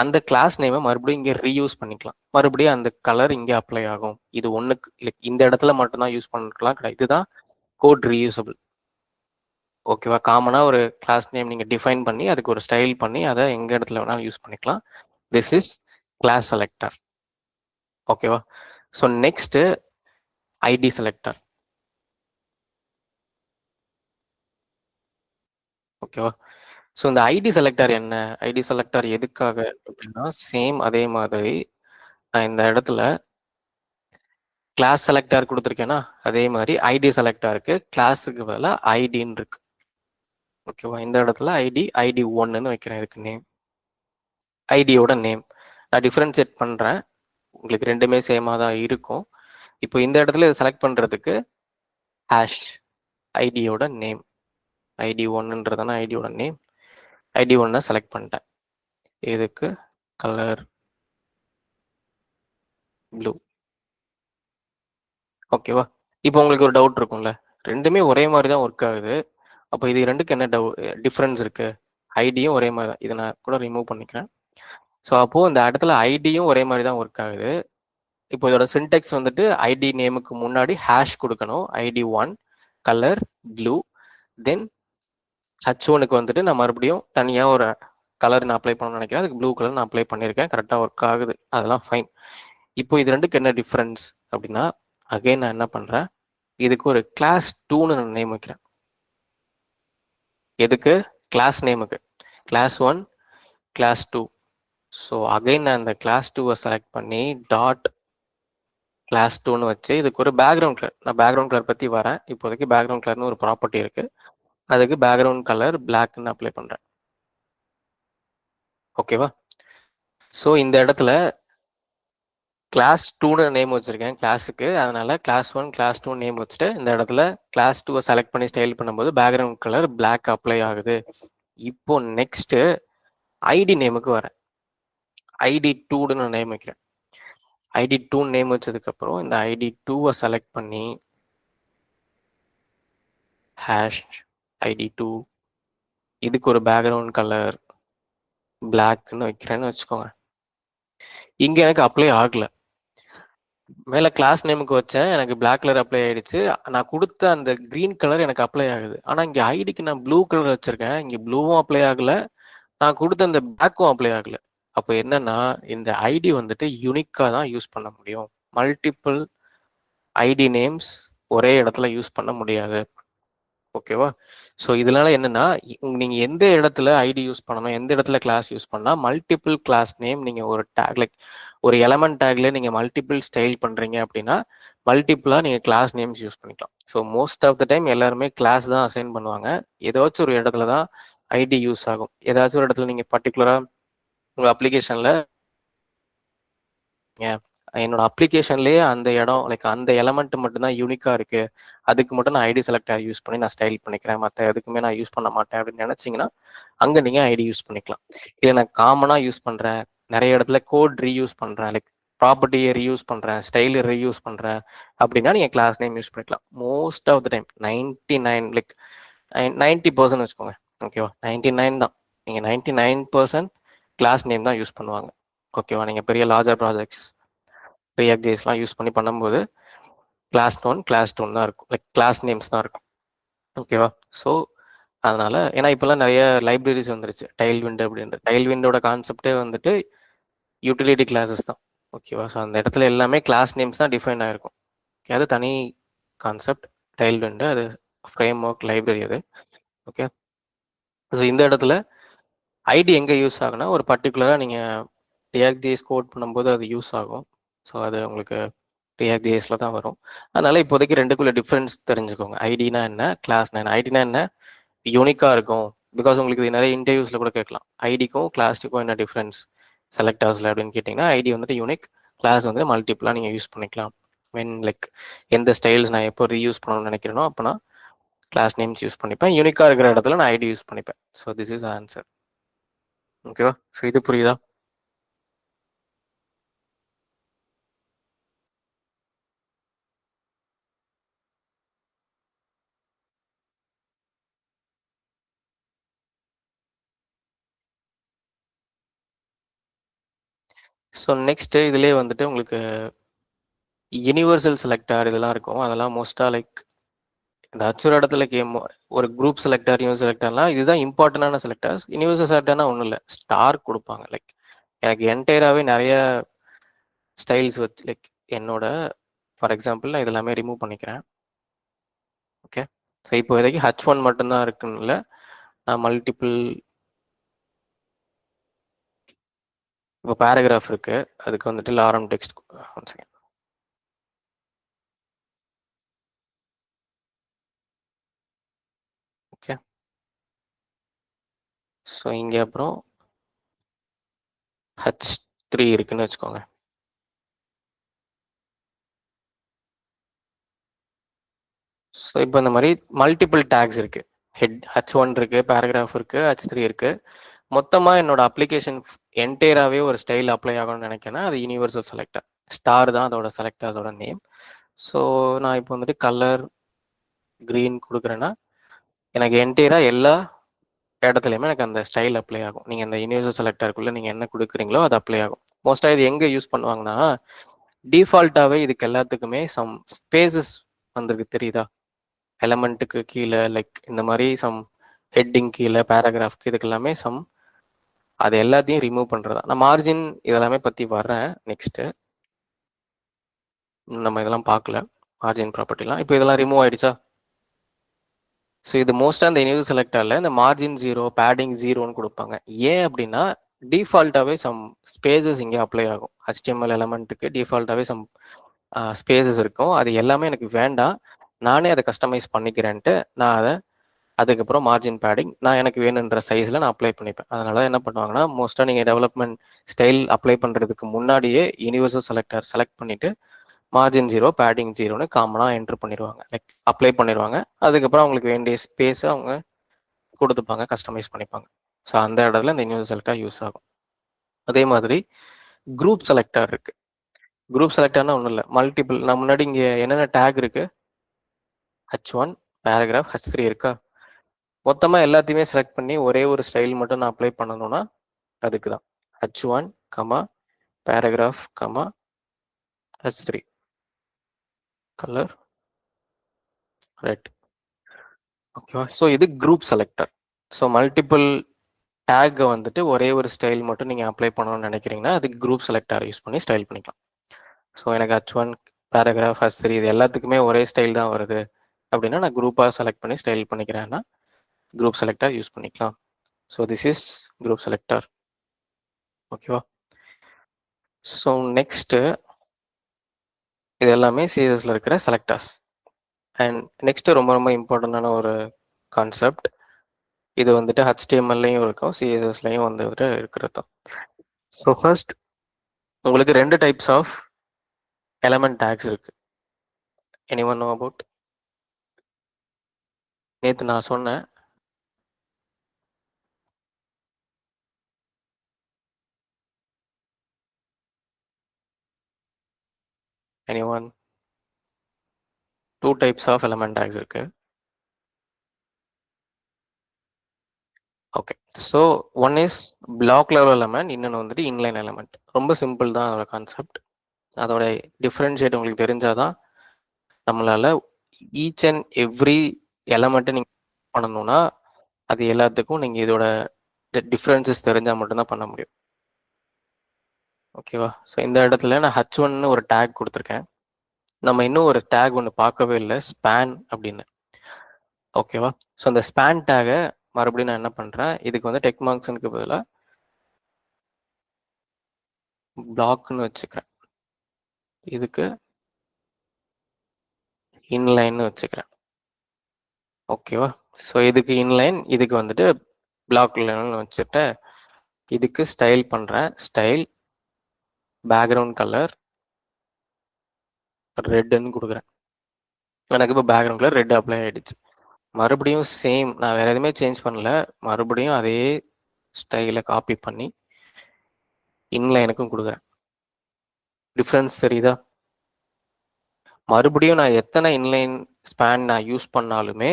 அந்த கிளாஸ் நேமை மறுபடியும் இங்கே ரீயூஸ் பண்ணிக்கலாம். மறுபடியும் அந்த கலர் இங்கே அப்ளை ஆகும். இது ஒன்றுக்கு இல்லை, இந்த இடத்துல மட்டும்தான் யூஸ் பண்ணிக்கலாம் கிடையாது. இதுதான் கோட் ரீயூசபிள். ஓகேவா? காமனாக ஒரு கிளாஸ் நேம் நீங்கள் டிஃபைன் பண்ணி அதுக்கு ஒரு ஸ்டைல் பண்ணி அதை எங்கள் இடத்துல வேணாலும் யூஸ் பண்ணிக்கலாம். This is class selector. ஓகேவா? So next ID selector. ஓகேவா? ஸோ இந்த ஐடி செலக்டர் என்ன, ஐடி செலக்டர் எதுக்காக அப்படின்னா, சேம் அதே மாதிரி நான் இந்த இடத்துல கிளாஸ் செலக்டர் கொடுத்துருக்கேன்னா அதே மாதிரி ஐடி செலக்டருக்கு கிளாஸுக்கு பதிலாக ஐடின்னு இருக்கு. ஓகேவா? இந்த இடத்துல ஐடி 1ன்னு வைக்கிறேன். இதுக்கு நேம் ஐடியோட நேம் நான் டிஃபரன்ஷியேட் பண்றேன். உங்களுக்கு ரெண்டுமே சேமாக தான் இருக்கும். இப்போ இந்த இடத்துல இதை செலக்ட் பண்றதுக்கு ஹேஷ் ஐடியோட நேம் ஐடி 1ன்றதான ஐடியோட நேம் ஐடி 1 செலக்ட் பண்ணிட்டேன். இதுக்கு கலர் ப்ளூ. ஓகேவா? இப்போ உங்களுக்கு ஒரு டவுட் இருக்கும்ல, ரெண்டுமே ஒரே மாதிரி தான் ஒர்க் ஆகுது, அப்போ இது ரெண்டுக்கு என்ன டிஃப்ரென்ஸ் இருக்கு, ஐடியும் ஒரே மாதிரி தான். இதை நான் கூட ரிமூவ் பண்ணிக்கிறேன். ஸோ அப்போ இந்த இடத்துல ஐடியும் ஒரே மாதிரி தான் ஒர்க் ஆகுது. இப்போ இதோட சின்டெக்ஸ் வந்துட்டு ஐடி நேமுக்கு முன்னாடி ஹேஷ் கொடுக்கணும், ஐடி 1 கலர் ப்ளூ, தென் H1க்கு வந்துட்டு நான் மறுபடியும் தனியாக ஒரு கலர் நான் அப்ளை பண்ணணும்னு நினைக்கிறேன், அதுக்கு ப்ளூ கலர் நான் அப்ளை பண்ணியிருக்கேன், கரெக்டாக ஒர்க் ஆகுது, அதெல்லாம் ஃபைன். இப்போ இது ரெண்டுக்கு என்ன டிஃப்ரென்ஸ் அப்படின்னா, அகைன் நான் என்ன பண்றேன், இதுக்கு ஒரு கிளாஸ் 2ன்னு நான் நேம் வைக்கிறேன். எதுக்கு? கிளாஸ் நேமுக்கு. Class 1 class 2. ஸோ அகைன் நான் இந்த கிளாஸ் 2வை செலக்ட் பண்ணி டாட் கிளாஸ் 2ன்னு வச்சு இதுக்கு ஒரு பேக்ரவுண்ட் கலர், நான் பேக்ரவுண்ட் கலர் பற்றி வரேன். இப்போதைக்கு பேக்ரவுண்ட் கலர்னு ஒரு ப்ராப்பர்ட்டி இருக்குது, அதுக்கு பேக்ரவுண்ட் கலர் பிளாக்னு அப்ளை பண்ணுறேன். ஓகேவா? ஸோ இந்த இடத்துல கிளாஸ் 2ன்னு நேம் வச்சுருக்கேன் கிளாஸுக்கு, அதனால் கிளாஸ் 1 கிளாஸ் 2 நேம் வச்சுட்டு இந்த இடத்துல கிளாஸ் 2 செலக்ட் பண்ணி ஸ்டைல் பண்ணும்போது பேக்ரவுண்ட் கலர் பிளாக் அப்ளை ஆகுது. இப்போ நெக்ஸ்ட்டு ஐடி நேமுக்கு வரேன். ஐடி 2ன்னு நேம் வைக்கிறேன். ஐடி 2 நேம் வச்சதுக்கப்புறம் இந்த ஐடி 2வை செலக்ட் பண்ணி ஹேஷ் ஐடி 2 இதுக்கு ஒரு பேக்ரவுண்ட் கலர் பிளாக்னு வைக்கிறேன்னு வச்சுக்கோங்க. இங்கே எனக்கு அப்ளை ஆகலை. மேலே கிளாஸ் நேமுக்கு வச்சேன், எனக்கு பிளாக் கலர் அப்ளை ஆயிடுச்சு. நான் கொடுத்த அந்த க்ரீன் கலர் எனக்கு அப்ளை ஆகுது. ஆனால் இங்கே ஐடிக்கு நான் ப்ளூ கலர் வச்சுருக்கேன், இங்கே ப்ளூவும் அப்ளை ஆகலை, நான் கொடுத்த அந்த பிளாக்கும் அப்ளை ஆகலை. அப்போ என்னன்னா இந்த ஐடி வந்துட்டு யூனிக்காக தான் யூஸ் பண்ண முடியும். மல்டிபிள் ஐடி நேம்ஸ் ஒரே இடத்துல யூஸ் பண்ண முடியாது. ஓகேவா? ஸோ இதனால என்னன்னா நீங்க எந்த இடத்துல ஐடி யூஸ் பண்ணணும், எந்த இடத்துல கிளாஸ் யூஸ் பண்ணா மல்டிபிள் கிளாஸ் நேம் நீங்க ஒரு டேக் லைக் ஒரு எலமெண்ட் டேக்ல நீங்க மல்டிபிள் ஸ்டைல் பண்றீங்க அப்படின்னா மல்டிபிளா நீங்க கிளாஸ் நேம்ஸ் யூஸ் பண்ணிக்கலாம். So most of the time எல்லாருமே கிளாஸ் தான் அசைன் பண்ணுவாங்க. ஏதாச்சும் ஒரு இடத்துல தான் ஐடி யூஸ் ஆகும். ஏதாச்சும் ஒரு இடத்துல நீங்க பர்டிகுலரா உங்க அப்ளிகேஷன்ல என்னோட அப்ளிகேஷன்லேயே அந்த இடம் லைக் அந்த எலமெண்ட் மட்டும் தான் யூனிக்கா இருக்கு, அதுக்கு மட்டும் நான் ஐடி செலக்டர் யூஸ் பண்ணி நான் ஸ்டைல் பண்ணிக்கிறேன், மற்ற எதுக்குமே நான் யூஸ் பண்ண மாட்டேன் அப்படின்னு நினைச்சீங்கன்னா அங்க நீங்க ஐடி யூஸ் பண்ணிக்கலாம். இல்லை நான் காமனா யூஸ் பண்றேன், நிறைய இடத்துல கோட் ரீயூஸ் பண்றேன், லைக் ப்ராப்பர்ட்டியை ரீயூஸ் பண்றேன், ஸ்டைல் ரீயூஸ் பண்றேன் அப்படின்னா நீங்க கிளாஸ் நேம் யூஸ் பண்ணிக்கலாம். Most of the time 99 like 90% வச்சுக்கோங்க. ஓகேவா? 99 தான், நீங்க 99% கிளாஸ் நேம் தான் யூஸ் பண்ணுவாங்க. ஓகேவா? நீங்க பெரிய லார்ஜர் ப்ராஜெக்ட்ஸ் ரியாக்ட் ஜேஸ்லாம் யூஸ் பண்ணி பண்ணும்போது கிளாஸ் 1 கிளாஸ் 2 தான் இருக்கும், லைக் கிளாஸ் நேம்ஸ் தான் இருக்கும். ஓகேவா? ஸோ அதனால ஏன்னா இப்போல்லாம் நிறைய லைப்ரரிஸ் வந்துருச்சு, டைல் விண்ட் அப்படின்ற டைல் விண்டோட கான்செப்டே வந்துட்டு யூட்டிலிட்டி கிளாஸஸ் தான். ஓகேவா? ஸோ அந்த இடத்துல எல்லாமே கிளாஸ் நேம்ஸ் தான் டிஃபைன் ஆகிருக்கும். அது தனி கான்செப்ட் டைல் விண்டு, அது ஃப்ரேம் ஒர்க் லைப்ரரி அது. ஓகே, ஸோ இந்த இடத்துல ஐடி எங்கே யூஸ் ஆகுனா ஒரு பர்டிகுலராக நீங்கள் ரியாக்ட் ஜேஸ் கோட் பண்ணும்போது அது யூஸ் ஆகும். ஸோ அது உங்களுக்கு ரியாக்ட் ஜேஸில் தான் வரும். அதனால இப்போதைக்கு ரெண்டுக்குள்ள டிஃப்ரென்ஸ் தெரிஞ்சுக்கோங்க. ஐடினா என்ன, கிளாஸ்னா என்ன. ஐடினா என்ன, யூனிக்காக இருக்கும். பிகாஸ் உங்களுக்கு இது நிறைய இன்டர்வியூஸில் கூட கேட்கலாம், ஐடிக்கும் கிளாஸுக்கும் என்ன டிஃப்ரென்ஸ் செலக்டர்ஸில் அப்படின்னு கேட்டிங்கன்னா, ஐடி வந்துட்டு யூனிக், கிளாஸ் வந்து மல்டிப்ளாக நீங்கள் யூஸ் பண்ணிக்கலாம். வென் லைக் எந்த ஸ்டைல்ஸ் நான் எப்போ ரீயூஸ் பண்ணணும்னு நினைக்கிறேனோ அப்போ நான் கிளாஸ் நேம்ஸ் யூஸ் பண்ணிப்பேன். யூனிக்காக இருக்கிற இடத்துல நான் ஐடி யூஸ் பண்ணிப்பேன். So this is answer. ஓகேவா? ஸோ இது புரியுதா? ஸோ நெக்ஸ்ட்டு இதுலேயே வந்துட்டு உங்களுக்கு யூனிவர்சல் செலக்டார் இதெல்லாம் இருக்கும். அதெல்லாம் மோஸ்ட்டாக லைக் ஏதாச்சும் ஒரு இடத்துல ஒரு குரூப் செலக்டர், யூனிவர்சல் செலக்டர்லாம் இதுதான் இம்பார்ட்டண்டான செலக்டர்ஸ். யூனிவர்சல் செலக்டர்னா ஒன்றும் இல்லை, ஸ்டார் கொடுப்பாங்க. லைக் எனக்கு என்டையராகவே நிறைய ஸ்டைல்ஸ் வச்சு லைக் என்னோட ஃபார் எக்ஸாம்பிள் நான் இதெல்லாமே ரிமூவ் பண்ணிக்கிறேன். ஓகே, ஸோ இப்போ வரைக்கும் H1 மட்டும்தான் இருக்குன்னு நான் மல்டிபிள் இப்போ பேராகிராஃப் இருக்கு, அதுக்கு வந்துட்டு lorem text one second. Okay, so இங்கே அப்புறம் H3 இருக்குன்னு வச்சுக்கோங்க. ஸோ இப்போ இந்த மாதிரி மல்டிபிள் டேக்ஸ் இருக்கு, ஹெட் H1 இருக்கு, பேராகிராஃப் இருக்கு, H3 இருக்கு. மொத்தமாக என்னோட அப்ளிகேஷன் என்டையராகவே ஒரு ஸ்டைல் அப்ளை ஆகணும்னு நினைக்கிறேன்னா அது யூனிவர்சல் செலக்டர். ஸ்டார் தான் அதோட செலக்டர்ஸோட நேம். ஸோ நான் இப்போ வந்துட்டு கலர் க்ரீன் கொடுக்குறேன்னா எனக்கு என்டையராக எல்லா இடத்துலையுமே எனக்கு அந்த ஸ்டைல் அப்ளை ஆகும். நீங்கள் அந்த யூனிவர்சல் செலக்டருக்குள்ளே நீங்கள் என்ன கொடுக்குறீங்களோ அது அப்ளை ஆகும். மோஸ்ட்டாக இது எங்கே யூஸ் பண்ணுவாங்கன்னா டிஃபால்ட்டாகவே இதுக்கு எல்லாத்துக்குமே சம் ஸ்பேசஸ் வந்திருக்கு, தெரியுதா? எலமெண்ட்டுக்கு கீழே லைக் இந்த மாதிரி சம் ஹெட்டிங் கீழே பேராகிராஃப்க்கு இதுக்கு எல்லாமே சம், அது எல்லாத்தையும் ரிமூவ் பண்ணுறதா. நான் மார்ஜின் இதெல்லாமே பற்றி வர்றேன் நெக்ஸ்ட்டு. நம்ம இதெல்லாம் பார்க்கல மார்ஜின் ப்ராப்பர்ட்டிலாம். இப்போ இதெல்லாம் ரிமூவ் ஆகிடுச்சா? ஸோ இது மோஸ்ட்டாக இந்த யூனிவர்சல் செலக்டரில் இந்த மார்ஜின் 0 பேடிங் 0ன்னு கொடுப்பாங்க. ஏன் அப்படின்னா டிஃபால்ட்டாகவே சம் ஸ்பேசஸ் இங்கே அப்ளை ஆகும். HTML எலமெண்ட்டுக்கு டிஃபால்ட்டாகவே சம் ஸ்பேசஸ் இருக்கும். அது எல்லாமே எனக்கு வேண்டாம். நானே அத கஸ்டமைஸ் பண்ணிக்கிறேன்ட்டு, நான் அத அதுக்கப்புறம் மார்ஜின் பேடிங் நான் எனக்கு வேணுன்ற சைஸ்ல நான் அப்ளை பண்ணிப்பேன். அதனால என்ன பண்ணுவாங்கன்னா, மோஸ்ட்டா நீங்க டெவலப்மெண்ட் ஸ்டைல் அப்ளை பண்றதுக்கு முன்னாடியே யுனிவர்சல் செலக்டர் செலக்ட் பண்ணிட்டு, மார்ஜின் 0, பேடிங் 0ன்னு காமனா என்டர் பண்ணிருவாங்க. லைக் அப்ளை பண்ணிருவாங்க. அதுக்கப்புறம் அவங்களுக்கு வேண்டிய ஸ்பேஸ அவங்க குடுத்துப்பாங்க, கஸ்டமைஸ் பண்ணிப்பாங்க. ஸோ அந்த இடத்துல இந்த யுனிவர்சல் செலக்டர் யூஸ் ஆகும். அதே மாதிரி குரூப் செலக்டர் இருக்கு. குரூப் செலக்டர்னா ஒண்ணும் இல்ல. மல்டிபிள் நான் முன்னாடி இங்க என்னென்ன டேக் இருக்கு? H1, பேராகிராஃப், H3 இருக்கா? மொத்தமா எல்லாத்தையுமே செலக்ட் பண்ணி ஒரே ஒரு ஸ்டைல் மட்டும் நான் அப்ளை பண்ணணும்னா அதுக்கு தான். H1, paragraph, H3 colour red. ஓகேவா? ஸோ இது குரூப் செலக்டர். ஸோ மல்டிபிள் டேக்கை வந்துட்டு ஒரே ஒரு ஸ்டைல் மட்டும் நீங்கள் அப்ளை பண்ணணும்னு நினைக்கிறீங்கன்னா அதுக்கு குரூப் செலக்டர் யூஸ் பண்ணி ஸ்டைல் பண்ணிக்கலாம். ஸோ எனக்கு H1, பேராகிராஃப், H3 இது எல்லாத்துக்குமே ஒரே ஸ்டைல் தான் வருது அப்படின்னா நான் குரூப்பாக செலக்ட் பண்ணி ஸ்டைல் பண்ணிக்கிறேன்னா குரூப் செலக்டர் யூஸ் பண்ணிக்கலாம். So this is group selector. ஓகேவா? ஸோ நெக்ஸ்ட்டு இது எல்லாமே சிஎஸ்எஸ்ல இருக்கிற செலக்டர்ஸ். அண்ட் நெக்ஸ்ட்டு ரொம்ப ரொம்ப இம்பார்ட்டண்டான ஒரு கான்செப்ட். இது வந்துட்டு HTML-லையும் இருக்கும், சிஎஸ்எஸ்லையும் வந்துட்டு இருக்கிறது தான். ஸோ ஃபர்ஸ்ட் உங்களுக்கு 2 டைப்ஸ் ஆஃப் எலமெண்ட் டேக்ஸ் இருக்கு. Anyone know about? நேற்று நான் சொன்னேன். Anyone? 2 types of element tags இருக்கு. Okay. So one is block level element, இன்னொன்று வந்துட்டு இன்லைன் எலமெண்ட். ரொம்ப சிம்பிள் தான் அதோட கான்செப்ட். அதோட டிஃப்ரென்ஷியேட் உங்களுக்கு தெரிஞ்சாதான் நம்மளால ஈச் அண்ட் எவ்ரி எலமெண்ட்டை நீங்கள் பண்ணணும்னா அது எல்லாத்துக்கும் நீங்கள் இதோட டிஃப்ரென்சஸ் தெரிஞ்சால் மட்டும்தான் பண்ண முடியும். ஓகேவா? ஸோ இந்த இடத்துல நான் H1ன்னு ஒரு டேக் கொடுத்துருக்கேன். நம்ம இன்னும் ஒரு டேக் ஒன்று பார்க்கவே இல்லை, ஸ்பேன் அப்படின்னு. ஓகேவா? ஸோ அந்த ஸ்பேன் டேகை மறுபடியும் நான் என்ன பண்ணுறேன், இதுக்கு வந்து டெக் மார்க்ஸனுக்கு பதிலாக பிளாக்னு வச்சுக்கிறேன். இதுக்கு இன்லைன்னு வச்சுக்கிறேன். ஓகேவா? ஸோ இதுக்கு இன்லைன், இதுக்கு வந்துட்டு பிளாக் லைன்னு வச்சுட்டு இதுக்கு ஸ்டைல் பண்ணுறேன். ஸ்டைல் பேக்ரவுண்ட் கலர் ரெட்டுன்னு கொடுக்குறேன். எனக்கு இப்போ பேக்ரவுண்ட் கலர் ரெட் அப்ளை ஆகிடுச்சு. மறுபடியும் சேம், நான் வேறு எதுவுமே சேஞ்ச் பண்ணல. மறுபடியும் அதே ஸ்டைலை காப்பி பண்ணி இன்லைனுக்கும் கொடுக்குறேன். டிஃப்ரென்ஸ் தெரியுதா? மறுபடியும் நான் எத்தனை இன்லைன் ஸ்பேன் நான் யூஸ் பண்ணாலுமே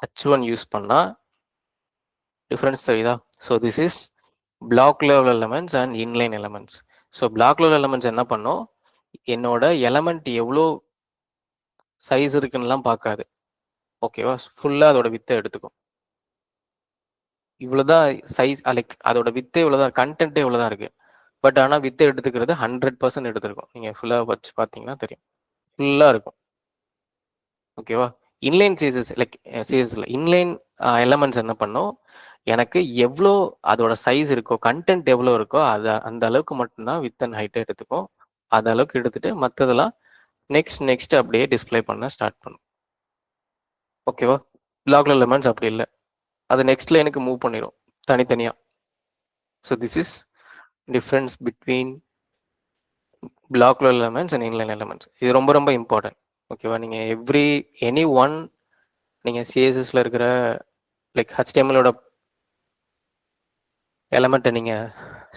H1 யூஸ் பண்ணால் டிஃப்ரென்ஸ் தெரியுதா? So this is block level elements and inline elements. So block level elements என்ன பண்ணும், என்னோட எலமெண்ட் எவ்வளோ சைஸ் இருக்குன்னுலாம் பார்க்காது. ஓகேவா? ஃபுல்லாக அதோட வித்தை எடுத்துக்கும். இவ்வளோதான் சைஸ், லைக் அதோட வித்தை இவ்வளோதான், கண்டென்ட்டே இவ்வளோதான் இருக்கு. பட் ஆனால் வித்தை எடுத்துக்கிறது 100% எடுத்துருக்கும். நீங்கள் ஃபுல்லாக வச்சு பார்த்தீங்கன்னா தெரியும், ஃபுல்லாக இருக்கும். ஓகேவா? இன்லைன் சிஎஸ்எஸ் லைக் சிஎஸ்எஸ்ல இன்லைன் எலமெண்ட்ஸ் என்ன பண்ணும், எனக்கு எவ்வளோ அதோட சைஸ் இருக்கோ, கண்டென்ட் எவ்வளோ இருக்கோ அது அந்த அளவுக்கு மட்டும்தான் வித் அண்ட் ஹைட்டை எடுத்துக்கும். அந்த அளவுக்கு எடுத்துட்டு மற்றதெல்லாம் நெக்ஸ்ட் அப்படியே டிஸ்பிளே பண்ண ஸ்டார்ட் பண்ணும். ஓகேவா? பிளாக் எலமெண்ட்ஸ் அப்படி இல்லை, அது நெக்ஸ்ட் லைனுக்கு மூவ் பண்ணிடும் தனித்தனியாக. So this is difference between black elements and inline elements. இது ரொம்ப ரொம்ப இம்பார்ட்டன்ட். ஓகேவா? நீங்கள் எனி ஒன் நீங்கள் சிஎஸ்எஸ்ல இருக்கிற லைக் HTML-ஓட எலமெண்ட்டை நீங்கள்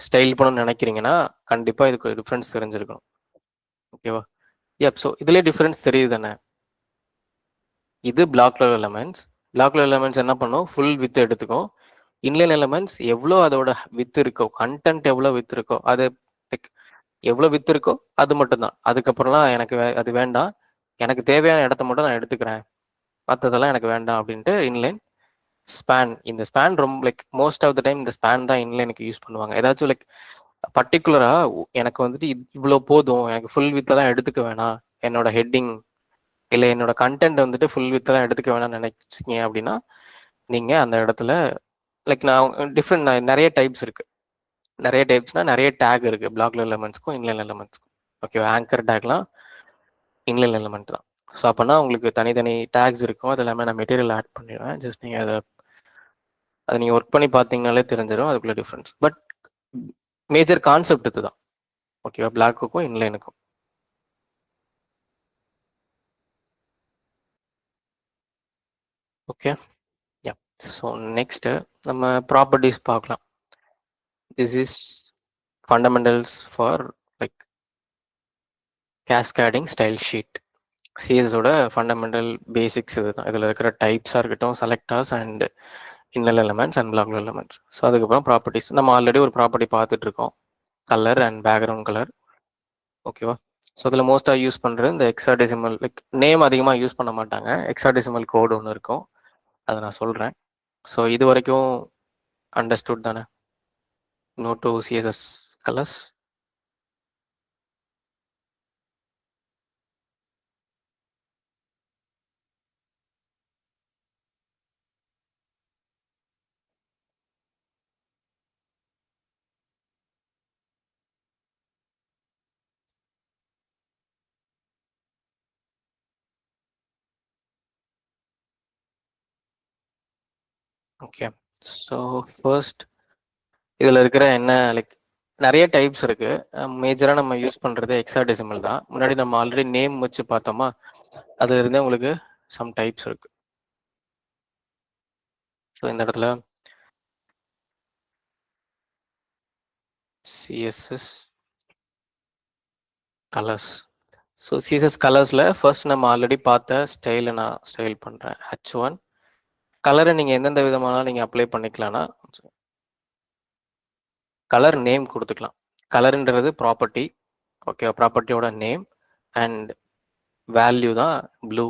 ஸ்டைல் பண்ணணும்னு நினைக்கிறீங்கன்னா கண்டிப்பாக இதுக்கு டிஃப்ரென்ஸ் தெரிஞ்சிருக்கணும். ஓகேவா? ஸோ இதுலேயே டிஃப்ரென்ஸ் தெரியுது தானே. இது block level elements. Block level elements என்ன பண்ணும், ஃபுல் வித் எடுத்துக்கும். இன்லைன் எலமெண்ட்ஸ் எவ்வளோ அதோட வித் இருக்கோ, கண்டென்ட் எவ்வளோ வித் இருக்கோ, அது லைக் எவ்வளோ வித் இருக்கோ அது மட்டும்தான். அதுக்கப்புறம்லாம் எனக்கு அது வேண்டாம், எனக்கு தேவையான இடத்த மட்டும் நான் எடுத்துக்கிறேன், மற்றதெல்லாம் எனக்கு வேண்டாம் அப்படின்ட்டு இன்லைன் ஸ்பேன். இந்த ஸ்பேன் ரொம்ப like most of the time இந்த ஸ்பேன் தான் இன்லைனுக்கு யூஸ் பண்ணுவாங்க. ஏதாச்சும் லைக் பர்டிகுலராக எனக்கு வந்துட்டு இவ்வளோ போதும், எனக்கு ஃபுல் வித்தெல்லாம் எடுத்துக்க வேணாம், என்னோட ஹெட்டிங் இல்லை என்னோட கண்டென்ட் வந்துட்டு ஃபுல் வித்தெல்லாம் எடுத்துக்க வேணாம்னு நினைச்சிங்க அப்படின்னா நீங்கள் அந்த இடத்துல லைக் நான் நிறைய டைப்ஸ் இருக்குது. நிறைய டைப்ஸ்னால் நிறைய டேக் இருக்குது பிளாக் எலமெண்ட்ஸ்க்கும் இன்லைன் எலமெண்ட்ஸ்க்கும். ஓகேவா? ஆங்கர் டேக்லாம் இன்லைன் எலிமெண்ட் தான். ஸோ அப்போனா உங்களுக்கு தனித்தனி டேக்ஸ் இருக்கும். அது எல்லாமே நான் மெட்டீரியல் ஆட் பண்ணிடுவேன். ஜஸ்ட் நீங்கள் அதை நீங்கள் ஒர்க் பண்ணி பார்த்தீங்கனாலே தெரிஞ்சிடும் அதுக்குள்ள டிஃப்ரென்ஸ். பட் மேஜர் கான்செப்ட் இதுதான். ஓகேவா? பிளாக்குக்கும் இன்லைனுக்கும். Okay, yeah. ஸோ நெக்ஸ்ட்டு நம்ம ப்ராப்பர்ட்டிஸ் பார்க்கலாம். This is fundamentals for like cascading style sheet. சிஎஸோட ஃபண்டமெண்டல் பேசிக்ஸ் இதுதான். இதில் இருக்கிற டைப்ஸாக இருக்கட்டும், selectors and inline elements and block elements. So அதுக்கப்புறம் ப்ராப்பர்ட்டிஸ். நம்ம ஆல்ரெடி ஒரு ப்ராப்பர்ட்டி பார்த்துட்டு இருக்கோம், கலர் அண்ட் பேக்ரவுண்ட் கலர். ஓகேவா? ஸோ அதில் மோஸ்ட்டாக யூஸ் பண்ணுறது இந்த எக்ஸாடெசிமல், லைக் நேம் அதிகமாக யூஸ் பண்ண மாட்டாங்க. எக்ஸாடெசிமல் கோடு ஒன்று இருக்கும், அதை நான் சொல்கிறேன். ஸோ இது வரைக்கும் அண்டர்ஸ்டுட் தானே? No to CSS colours. Okay, so first இதில் இருக்கிற என்ன லைக் நிறைய டைப்ஸ் இருக்கு. மேஜராக நம்ம யூஸ் பண்ணுறது எக்ஸாடெசிமல் தான். முன்னாடி நம்ம ஆல்ரெடி நேம் வச்சு பார்த்தோமா, அதுல இருந்தே உங்களுக்கு சம் டைப்ஸ் இருக்கு. ஸோ இந்த இடத்துல சிஎஸ்எஸ் கலர்ஸ். ஸோ சிஎஸ்எஸ் கலர்ஸில் ஃபர்ஸ்ட் நம்ம ஆல்ரெடி பார்த்த ஸ்டைலை நான் ஸ்டைல் பண்ணுறேன். H1 கலரை நீங்கள் எந்தெந்த விதமானாலும் நீங்கள் அப்ளை பண்ணிக்கலாம்னா கலர் நேம் கொடுத்துக்கலாம். கலருன்றது ப்ராப்பர்ட்டி. ஓகே, ப்ராப்பர்ட்டியோட நேம் அண்ட் வேல்யூ தான் ப்ளூ.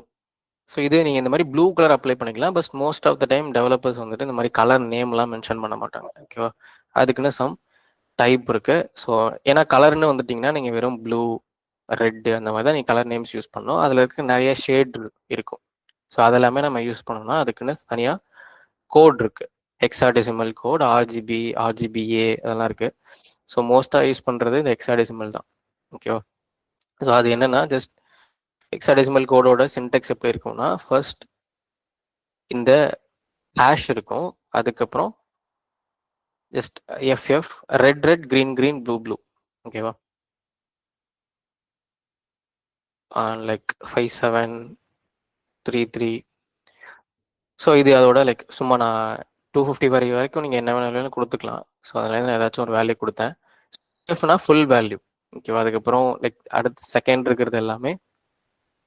ஸோ இது நீங்கள் இந்த மாதிரி ப்ளூ கலர் அப்ளை பண்ணிக்கலாம். But most of the time developers வந்துட்டு இந்த மாதிரி கலர் நேம்லாம் மென்ஷன் பண்ண மாட்டாங்க. ஓகேவா? அதுக்குன்னு சம் டைப் இருக்கு. ஸோ ஏன்னா கலர்னு வந்துட்டிங்கன்னா நீங்கள் வெறும் ப்ளூ, ரெட்டு அந்த மாதிரி தான் நீங்கள் கலர் நேம்ஸ் யூஸ் பண்ணணும். அதில் இருக்க நிறைய ஷேட் இருக்கும். ஸோ அதெல்லாமே நம்ம யூஸ் பண்ணோம்னா அதுக்குன்னு தனியாக கோட் இருக்கு. ஹெக்ஸாடெசிமல் கோட், ஆர்ஜிபி, ஆர்ஜிபிஏ அதெல்லாம் இருக்கு. ஸோ மோஸ்ட்டாக யூஸ் பண்ணுறது இந்த ஹெக்ஸாடெசிமல் தான். ஓகேவா? ஸோ அது என்னன்னா ஜஸ்ட் ஹெக்ஸாடெசிமல் கோடோட சின்டெக்ஸ் எப்படி இருக்கும்னா, ஃபர்ஸ்ட் இந்த ஹேஷ் இருக்கும், அதுக்கப்புறம் just FF, red red, green green, blue blue. ஓகேவா? லைக் 5733. ஸோ இது அதோட லைக் சும்மா நான் 250 வரைக்கும் நீங்கள் என்ன வேணாலும் கொடுத்துக்கலாம். ஸோ அதில் நான் ஏதாச்சும் ஒரு வேல்யூ கொடுத்தேன். எஃப்னா ஃபுல் வேல்யூ. ஓகேவா? அதுக்கப்புறம் லைக் அடுத்து செகண்ட் இருக்கிறது எல்லாமே,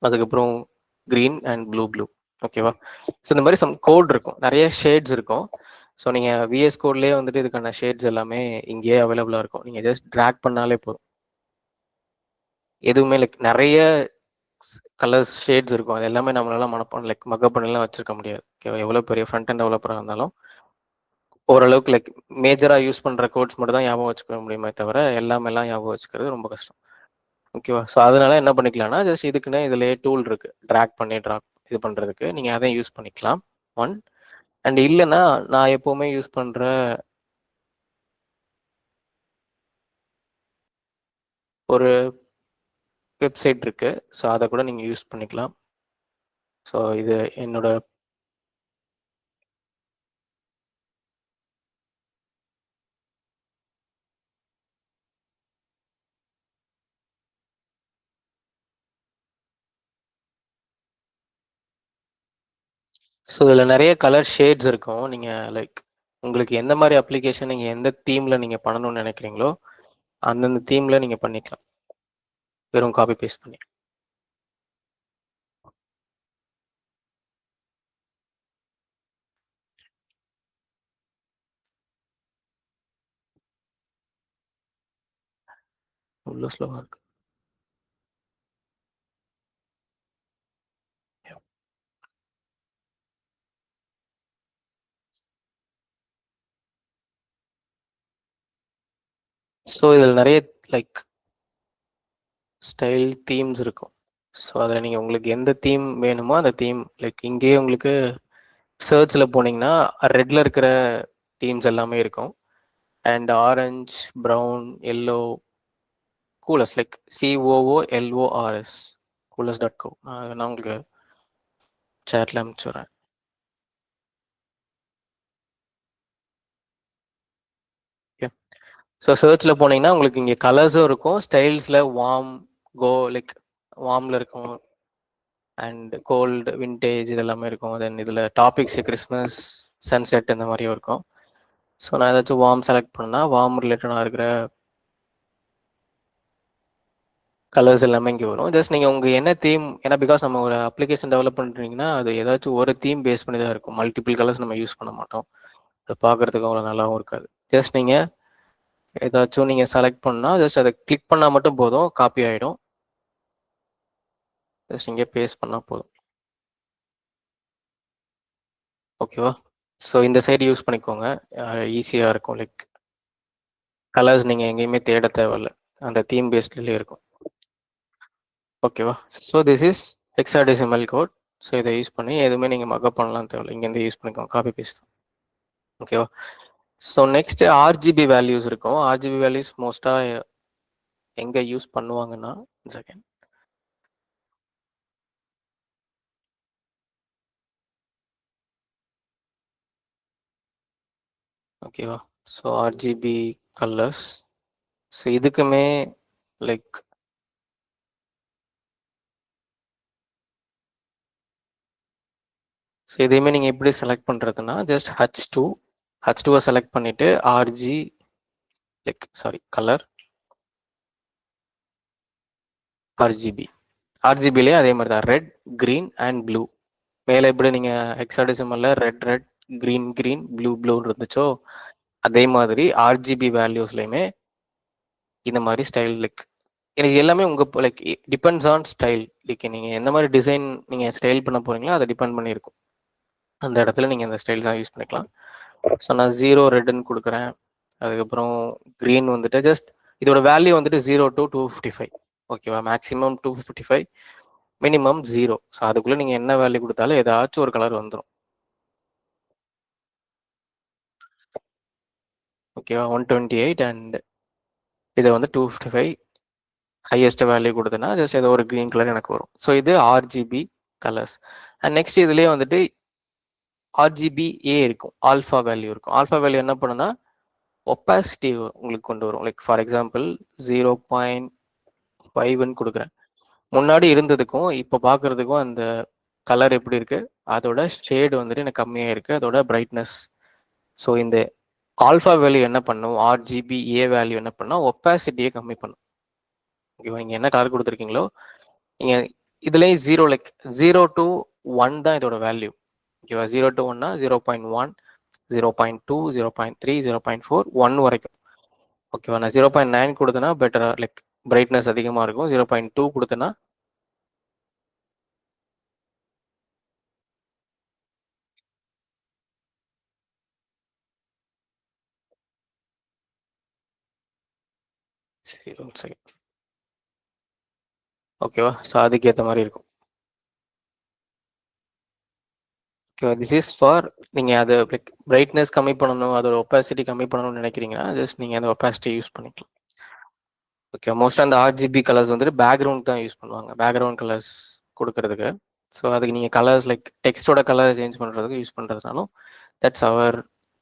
அதுக்கப்புறம் க்ரீன் அண்ட் ப்ளூ ப்ளூ. ஓகேவா? ஸோ இந்த மாதிரி சம் கோட் இருக்கும், நிறைய ஷேட்ஸ் இருக்கும். ஸோ நீங்கள் விஎஸ் கோட்லேயே வந்துட்டு இதுக்கான ஷேட்ஸ் எல்லாமே இங்கேயே அவைலபிளாக இருக்கும். நீங்கள் ஜஸ்ட் ட்ராக் பண்ணாலே போதும். எதுவுமே லைக் நிறைய கலர்ஸ் ஷேட்ஸ் இருக்கும். அது எல்லாமே நம்மளால மனப்பாடம் லைக் மக்கப் பண்ணலாம் வச்சிருக்க முடியாது. ஓகேவா? எவ்வளோ பெரிய ஃப்ரண்ட் அண்ட் டெவலப்பராக இருந்தாலும் ஓரளவுக்கு லைக் மேஜராக யூஸ் பண்ணுற கோட்ஸ் மட்டும் தான் ஞாபகம் வச்சுக்க முடியுமே தவிர எல்லாமெல்லாம் ஞாபகம் வச்சுக்கிறது ரொம்ப கஷ்டம். ஓகேவா? ஸோ அதனால என்ன பண்ணிக்கலாம்னா ஜஸ்ட் இதுக்குன்னு இதுலேயே டூல் இருக்கு, ட்ராக் பண்ணி ட்ராக் இது பண்ணுறதுக்கு. நீங்கள் அதையும் யூஸ் பண்ணிக்கலாம். ஒன் அண்ட் இல்லைன்னா நான் எப்போவுமே யூஸ் பண்ணுற ஒரு வெப்சைட் இருக்கு. ஸோ அதை கூட நீங்கள் யூஸ் பண்ணிக்கலாம். ஸோ இது என்னோட ஸோ இதில் நிறைய கலர் ஷேட்ஸ் இருக்கும். நீங்கள் லைக் உங்களுக்கு எந்த மாதிரி அப்ளிகேஷன் நீங்கள் எந்த தீமில் நீங்கள் பண்ணணும்னு நினைக்கிறீங்களோ அந்தந்த தீமில் நீங்கள் பண்ணிக்கலாம், வெறும் காப்பி பேஸ்ட் பண்ணி. இவ்வளோ ஸ்லோவாக இருக்கு. ஸோ இதில் நிறைய லைக் ஸ்டைல் தீம்ஸ் இருக்கும். ஸோ அதில் நீங்கள் உங்களுக்கு எந்த தீம் வேணுமோ அந்த தீம் லைக் இங்கேயே உங்களுக்கு சர்ச்சில் போனீங்கன்னா ரெட்டில் இருக்கிற தீம்ஸ் எல்லாமே இருக்கும். And orange, brown, yellow, coolers like COOLORS coolers.co. நான் உங்களுக்கு சேட்டில் அனுப்பிச்சுறேன். ஓகே, ஸோ சர்ச்சில் போனீங்கன்னா உங்களுக்கு இங்கே கலர்ஸும் இருக்கும், ஸ்டைல்ஸில் வார்ம், கோ லைக் வார்மில் இருக்கும், அண்ட் கோல்டு, விண்டேஜ் இதெல்லாமே இருக்கும். தென் இதில் டாபிக்ஸ் கிறிஸ்மஸ், சன்செட் இந்த மாதிரியும் இருக்கும். ஸோ நான் ஏதாச்சும் வார்ம் செலக்ட் பண்ணால் வார்ம் ரிலேட்டடாக இருக்கிற கலர்ஸ் எல்லாமே இங்கே வரும். ஜஸ்ட் நீங்கள் உங்கள் என்ன தீம், ஏன்னா பிகாஸ் நம்ம ஒரு அப்ளிகேஷன் டெவலப் பண்ணுறீங்கன்னா அது ஏதாச்சும் ஒரு தீம் பேஸ் பண்ணி தான் இருக்கும். மல்டிபிள் கலர்ஸ் நம்ம யூஸ் பண்ண மாட்டோம், அது பார்க்குறதுக்கு அவ்வளோ நல்லாவும் இருக்காது. ஜஸ்ட் நீங்கள் ஏதாச்சும் நீங்கள் செலக்ட் பண்ணால் ஜஸ்ட் அதை கிளிக் பண்ணால் மட்டும் போதும், காப்பி ஆகிடும். ஜஸ்ட் இங்கே பேஸ்ட் பண்ணால் போதும். ஓகேவா? ஸோ இந்த சைடு யூஸ் பண்ணிக்கோங்க, ஈஸியாக இருக்கும். லைக் கலர்ஸ் நீங்கள் எங்கேயுமே தேட தேவையில்ல, அந்த தீம் பேஸ்ட்லேயே இருக்கும். ஓகேவா? So this is hexadecimal code. So இதை யூஸ் பண்ணி எதுவுமே நீங்கள் மக்கப் பண்ணலாம் தேவையில்ல, இங்கேருந்து யூஸ் பண்ணிக்கோங்க, காப்பி பேஸ்ட் தான். ஓகேவா? ஸோ நெக்ஸ்ட் ஆர்ஜிபி வேல்யூஸ் இருக்கும். ஆர்ஜிபி வேல்யூஸ் மோஸ்ட்டாக எங்கே யூஸ் பண்ணுவாங்கன்னா, செகண்ட், ஓகேவா? ஸோ ஆர்ஜிபி கலர்ஸ், ஸோ இதுக்குமே லைக் ஸோ இதையுமே நீங்கள் எப்படி செலக்ட் பண்ணுறதுன்னா, ஜஸ்ட் H2 செலக்ட் பண்ணிவிட்டு ஆர்ஜி லைக் கலர் ஆர்ஜிபிலே அதே மாதிரி தான், ரெட், க்ரீன் அண்ட் ப்ளூ. மேலே எப்படி நீங்கள் ஹெக்ஸாடெசிமலில் ரெட் க்ரீன் ப்ளூன்னு இருந்துச்சோ அதே மாதிரி ஆர்ஜிபி வேல்யூஸ்லையுமே இந்த மாதிரி ஸ்டைல் லைக் எனக்கு எல்லாமே உங்கள் like depends on style. Like நீங்கள் எந்த மாதிரி டிசைன் நீங்கள் ஸ்டைல் பண்ண போகிறீங்களோ அதை டிபெண்ட் பண்ணியிருக்கும். அந்த இடத்துல நீங்கள் அந்த ஸ்டைல்ஸ் தான் யூஸ் பண்ணிக்கலாம். ஸோ நான் 0 ரெட்னு கொடுக்குறேன். அதுக்கப்புறம் க்ரீன் வந்துட்டு ஜஸ்ட் இதோட வேல்யூ வந்துட்டு 0 to 255. ஓகேவா? Maximum 255, minimum 0. ஸோ அதுக்குள்ளே நீங்கள் என்ன வேல்யூ கொடுத்தாலும் ஏதாச்சும் ஒரு கலர் வந்துடும். ஓகேவா? 128 அண்ட் இதை வந்து 255 ஹையஸ்ட் வேல்யூ கொடுத்தேன்னா ஜஸ்ட் ஏதோ ஒரு க்ரீன் கலர் எனக்கு வரும். ஸோ இது ஆர்ஜிபி கலர்ஸ். அண்ட் நெக்ஸ்ட் இதுலேயே வந்துட்டு RGBA இருக்கும், ஆல்ஃபா வேல்யூ இருக்கும். ஆல்ஃபா வேல்யூ என்ன பண்ணுன்னா ஒப்பாசிட்டி உங்களுக்கு கொண்டு வரும். லைக் ஃபார் எக்ஸாம்பிள் 0.5ன்னு கொடுக்குறேன். முன்னாடி இருந்ததுக்கும் இப்போ பார்க்குறதுக்கும் அந்த கலர் எப்படி இருக்குது, அதோட ஷேடு வந்துட்டு எனக்கு கம்மியாக இருக்குது, அதோட பிரைட்னஸ். ஸோ இந்த ஆல்ஃபா வேல்யூ என்ன பண்ணும், RGBA வேல்யூ என்ன பண்ணால் ஒப்பாசிட்டியை கம்மி பண்ணும். ஓகேவா? நீங்கள் என்ன கலர் கொடுத்துருக்கீங்களோ நீங்கள் இதுலேயும் 0 லைக் 0 to 1 தான் இதோட வேல்யூ. ஓகேவா? 0 to 1னா 0.1, 0.2, 0.3, 0.4, 1 வரைக்கும். ஓகேவா? நான் 0.9 கொடுத்தேன்னா பெட்டராக லைக் பிரைட்னஸ் அதிகமாக இருக்கும். 0.2 கொடுத்தேன்னா ஓகேவா? ஸோ அதுக்கேற்ற மாதிரி இருக்கும். ஓகேவா? திஸ் இஸ் ஃபார் நீங்கள் அதை லைக் பிரைட்னஸ் கம்மி பண்ணணும், அதோட ஒப்பாசிட்டி கம்மி பண்ணணும்னு நினைக்கிறீங்கன்னா ஜஸ்ட் நீங்கள் அந்த ஒப்பாசிட்டி யூஸ் பண்ணிக்கலாம். ஓகே, மோஸ்ட்டாக அந்த RGB கலர்ஸ் வந்துட்டு பேக்ரவுண்ட் தான் யூஸ் பண்ணுவாங்க, பேக்ரவுண்ட் கலர்ஸ் கொடுக்கறதுக்கு. ஸோ அதுக்கு நீங்கள் கலர்ஸ் லைக் டெக்ஸ்டோட கலர் சேஞ்ச் பண்ணுறதுக்கு யூஸ் பண்ணுறதுனாலும் தட்ஸ் அவர்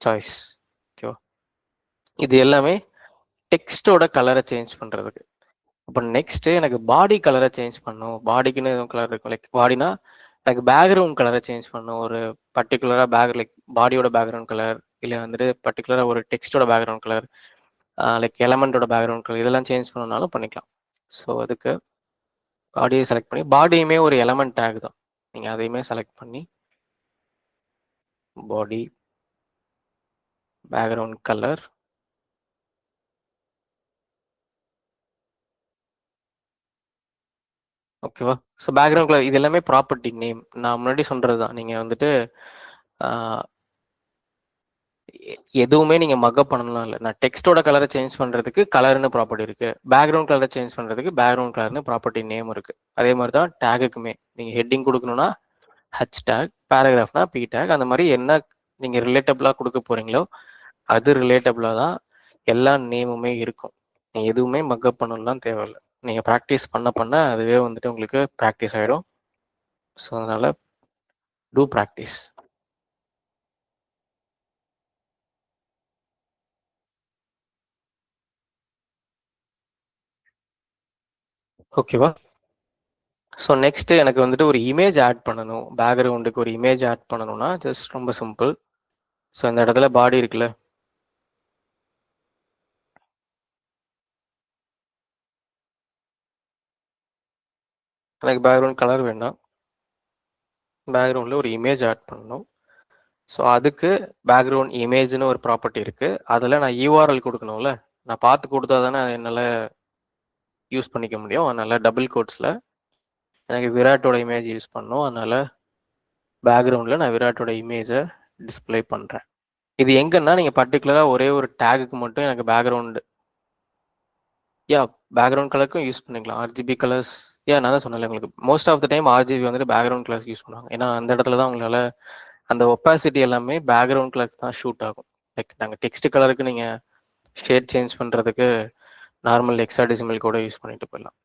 சாய்ஸ். ஓகேவா? இது எல்லாமே டெக்ஸ்டோட கலரை சேஞ்ச் பண்ணுறதுக்கு. அப்போ நெக்ஸ்ட்டு எனக்கு பாடி கலரை சேஞ்ச் பண்ணணும். பாடிக்குன்னு எதுவும் கலர் இருக்கும், லைக் பாடினா எனக்கு பேக்ரவுண்ட் கலரை சேஞ்ச் பண்ணணும். ஒரு பர்டிகுலராக லைக் பாடியோட பேக்ரவுண்ட் கலர், இல்லை வந்துட்டு பர்டிகுலராக ஒரு டெக்ஸ்டோட பேக்ரவுண்ட் கலர், லைக் எலமெண்டோட பேக்ரவுண்ட் கலர், இதெல்லாம் சேஞ்ச் பண்ணணும்னாலும் பண்ணிக்கலாம். ஸோ அதுக்கு பாடியை செலக்ட் பண்ணி, பாடியுமே ஒரு எலமெண்ட் டேக் தான், நீங்கள் அதையுமே செலக்ட் பண்ணி பாடி பேக்ரவுண்ட் கலர், ஓகேவா? ஸோ பேக்ரவுண்ட் கலர் இது எல்லாமே ப்ராப்பர்ட்டி நேம், நான் முன்னாடி சொல்கிறது தான். நீங்கள் வந்துட்டு எதுவுமே நீங்கள் மக்கப் பண்ணலாம் இல்லை. நான் டெக்ஸ்டோட கலரை சேஞ்ச் பண்ணுறதுக்கு கலர்னு ப்ராப்பர்ட்டி இருக்குது, பேக்ரவுண்ட் கலரை சேஞ்ச் பண்ணுறதுக்கு பேக்ரவுண்ட் கலர்னு ப்ராப்பர்ட்டி நேம் இருக்குது. அதே மாதிரி தான் டேகுக்குமே நீங்கள் ஹெட்டிங் கொடுக்கணும்னா H டேக், பேராகிராஃப்னா P டேக், அந்த மாதிரி என்ன நீங்கள் ரிலேட்டபிளாக கொடுக்க போகிறீங்களோ அது ரிலேட்டபிளாக தான் எல்லா நேமுமே இருக்கும். நீங்க எதுவுமே மக்கப் பண்ணணும்லாம் தேவையில்ல. நீங்க பிராக்டிஸ் பண்ண பண்ண அதுவே வந்துட்டு உங்களுக்கு பிராக்டிஸ் ஆயிடும். ஸோ அதனால டூ பிராக்டிஸ். ஓகேவா? ஸோ நெக்ஸ்ட் எனக்கு வந்துட்டு ஒரு இமேஜ் ஆட் பண்ணணும். பேக்ரவுண்டுக்கு ஒரு இமேஜ் ஆட் பண்ணணும்னா ஜஸ்ட் ரொம்ப சிம்பிள். ஸோ இந்த இடத்துல பாடி இருக்குல்ல, எனக்கு பேக்ரவுண்ட் கலர் வேண்டாம். பேக்ரவுண்டில் ஒரு இமேஜ் ஆட் பண்ணணும். ஸோ அதுக்கு பேக்ரவுண்ட் இமேஜ்னு ஒரு ப்ராப்பர்ட்டி இருக்குது. அதில் நான் யூஆர்எல் கொடுக்கணும்ல, நான் பார்த்து கொடுத்தா தானே என்னால் யூஸ் பண்ணிக்க முடியும். அதனால் டபுள் கோட்ஸில் எனக்கு விராட்டோட இமேஜ் யூஸ் பண்ணணும். அதனால் பேக்ரவுண்டில் நான் விராட்டோட இமேஜை டிஸ்பிளே பண்ணுறேன். இது எங்கன்னா நீங்கள் பர்டிகுலராக ஒரே ஒரு டேகுக்கு மட்டும் எனக்கு பேக்ரவுண்டு பேக்ரவுண்ட் கலருக்கும் யூஸ் பண்ணிக்கலாம். ஆர்ஜிபி கலர்ஸ் நான் தான் சொன்னேன்ல உங்களுக்கு most of the time RGB வந்துட்டு பேக்ரவுண்ட் கலர்ஸ் யூஸ் பண்ணுவாங்க. ஏன்னா அந்த இடத்துல தான் உங்களால் அந்த ஒப்பாசிட்டி எல்லாமே பேக்ரவுண்ட் கலர்ஸ் தான் ஷூட் ஆகும். லைக் நாங்கள் டெக்ஸ்ட் கலருக்கு நீங்கள் ஷேட் சேஞ்ச் பண்ணுறதுக்கு நார்மல் ஹெக்ஸாடெசிமல் கூட யூஸ் பண்ணிட்டு போயிடலாம்.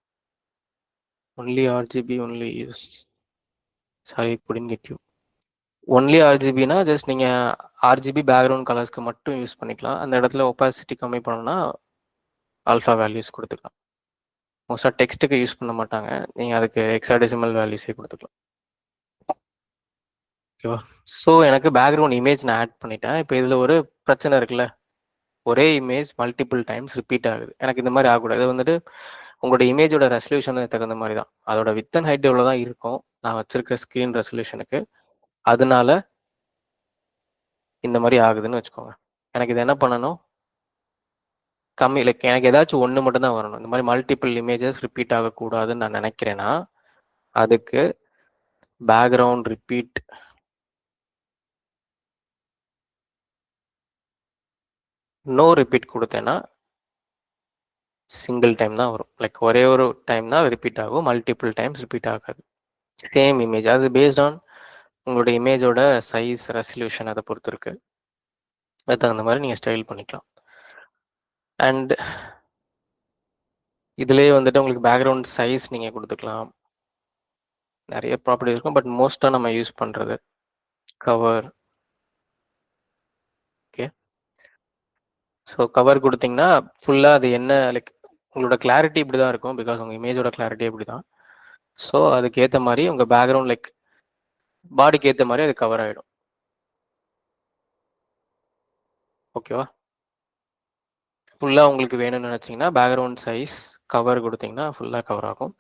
Only RGB only use sorry couldn't get you. Only ஆர்ஜிபினா ஜஸ்ட் நீங்கள் ஆர்ஜிபி பேக்ரவுண்ட் கலர்ஸ்க்கு மட்டும் யூஸ் பண்ணிக்கலாம். அந்த இடத்துல ஒப்பாசிட்டி கம்மி பண்ணணும்னா ஆல்ஃபா வேல்யூஸ் கொடுத்துக்கலாம். மோஸ்ட்டாக டெக்ஸ்ட்டுக்கு யூஸ் பண்ண மாட்டாங்க. நீங்கள் அதுக்கு ஹெக்ஸாடெசிமல் வேல்யூஸே கொடுத்துக்கலாம். ஓகேவா? ஸோ எனக்கு பேக்ரவுண்ட் இமேஜ் நான் ஆட் பண்ணிட்டேன். இப்போ இதில் ஒரு பிரச்சனை இருக்குல்ல, ஒரே இமேஜ் மல்டிபிள் டைம்ஸ் ரிப்பீட் ஆகுது. எனக்கு இந்த மாதிரி ஆகக்கூடாது. இது வந்துட்டு உங்களோட இமேஜோட ரெசல்யூஷனுக்கு தகுந்த மாதிரி தான். அதோட வித் அண்ட் ஹைட் எவ்வளோ தான் இருக்கும் நான் வச்சிருக்க ஸ்க்ரீன் ரெசல்யூஷனுக்கு. அதனால இந்த மாதிரி ஆகுதுன்னு வச்சுக்கோங்க. எனக்கு இது என்ன பண்ணணும், கம்மி லைக் எனக்கு ஏதாச்சும் ஒன்று மட்டும் தான் வரணும். இந்த மாதிரி மல்டிபிள் இமேஜஸ் ரிப்பீட் ஆகக்கூடாதுன்னு நான் நினைக்கிறேன்னா அதுக்கு பேக்ரவுண்ட் ரிப்பீட் நோ ரிப்பீட் கொடுத்தேன்னா சிங்கிள் டைம் தான் வரும். லைக் ஒரே ஒரு டைம் தான் ரிப்பீட் ஆகும், மல்டிபிள் டைம்ஸ் ரிப்பீட் ஆகாது. சேம் இமேஜ், அது பேஸ்ட் ஆன் உங்களோட இமேஜோட சைஸ் ரெசல்யூஷன் அதை பொறுத்து இருக்கு. அதுக்கு தகுந்த மாதிரி நீங்கள் ஸ்டைல் பண்ணிக்கலாம். அண்ட் இதுலேயே வந்துட்டு உங்களுக்கு பேக்ரவுண்ட் சைஸ் நீங்கள் கொடுத்துக்கலாம். நிறைய ப்ராப்பர்ட்டி இருக்கும், பட் மோஸ்ட்டாக நம்ம யூஸ் பண்ணுறது கவர். ஓகே, ஸோ கவர் கொடுத்தீங்கன்னா ஃபுல்லாக அது என்ன லைக் உங்களோட கிளாரிட்டி இப்படி தான் இருக்கும். பிகாஸ் உங்கள் இமேஜோட கிளாரிட்டி இப்படி தான். ஸோ அதுக்கேற்ற மாதிரி உங்கள் பேக்ரவுண்ட் லைக் பாடிக்கு ஏற்ற மாதிரி அது கவர் ஆகிடும். ஓகேவா? ஃபுல்லாக உங்களுக்கு வேணும்னு நினச்சிங்கன்னா பேக்ரவுண்ட் சைஸ் கவர் கொடுத்தீங்கன்னா ஃபுல்லாக கவர் ஆகும்.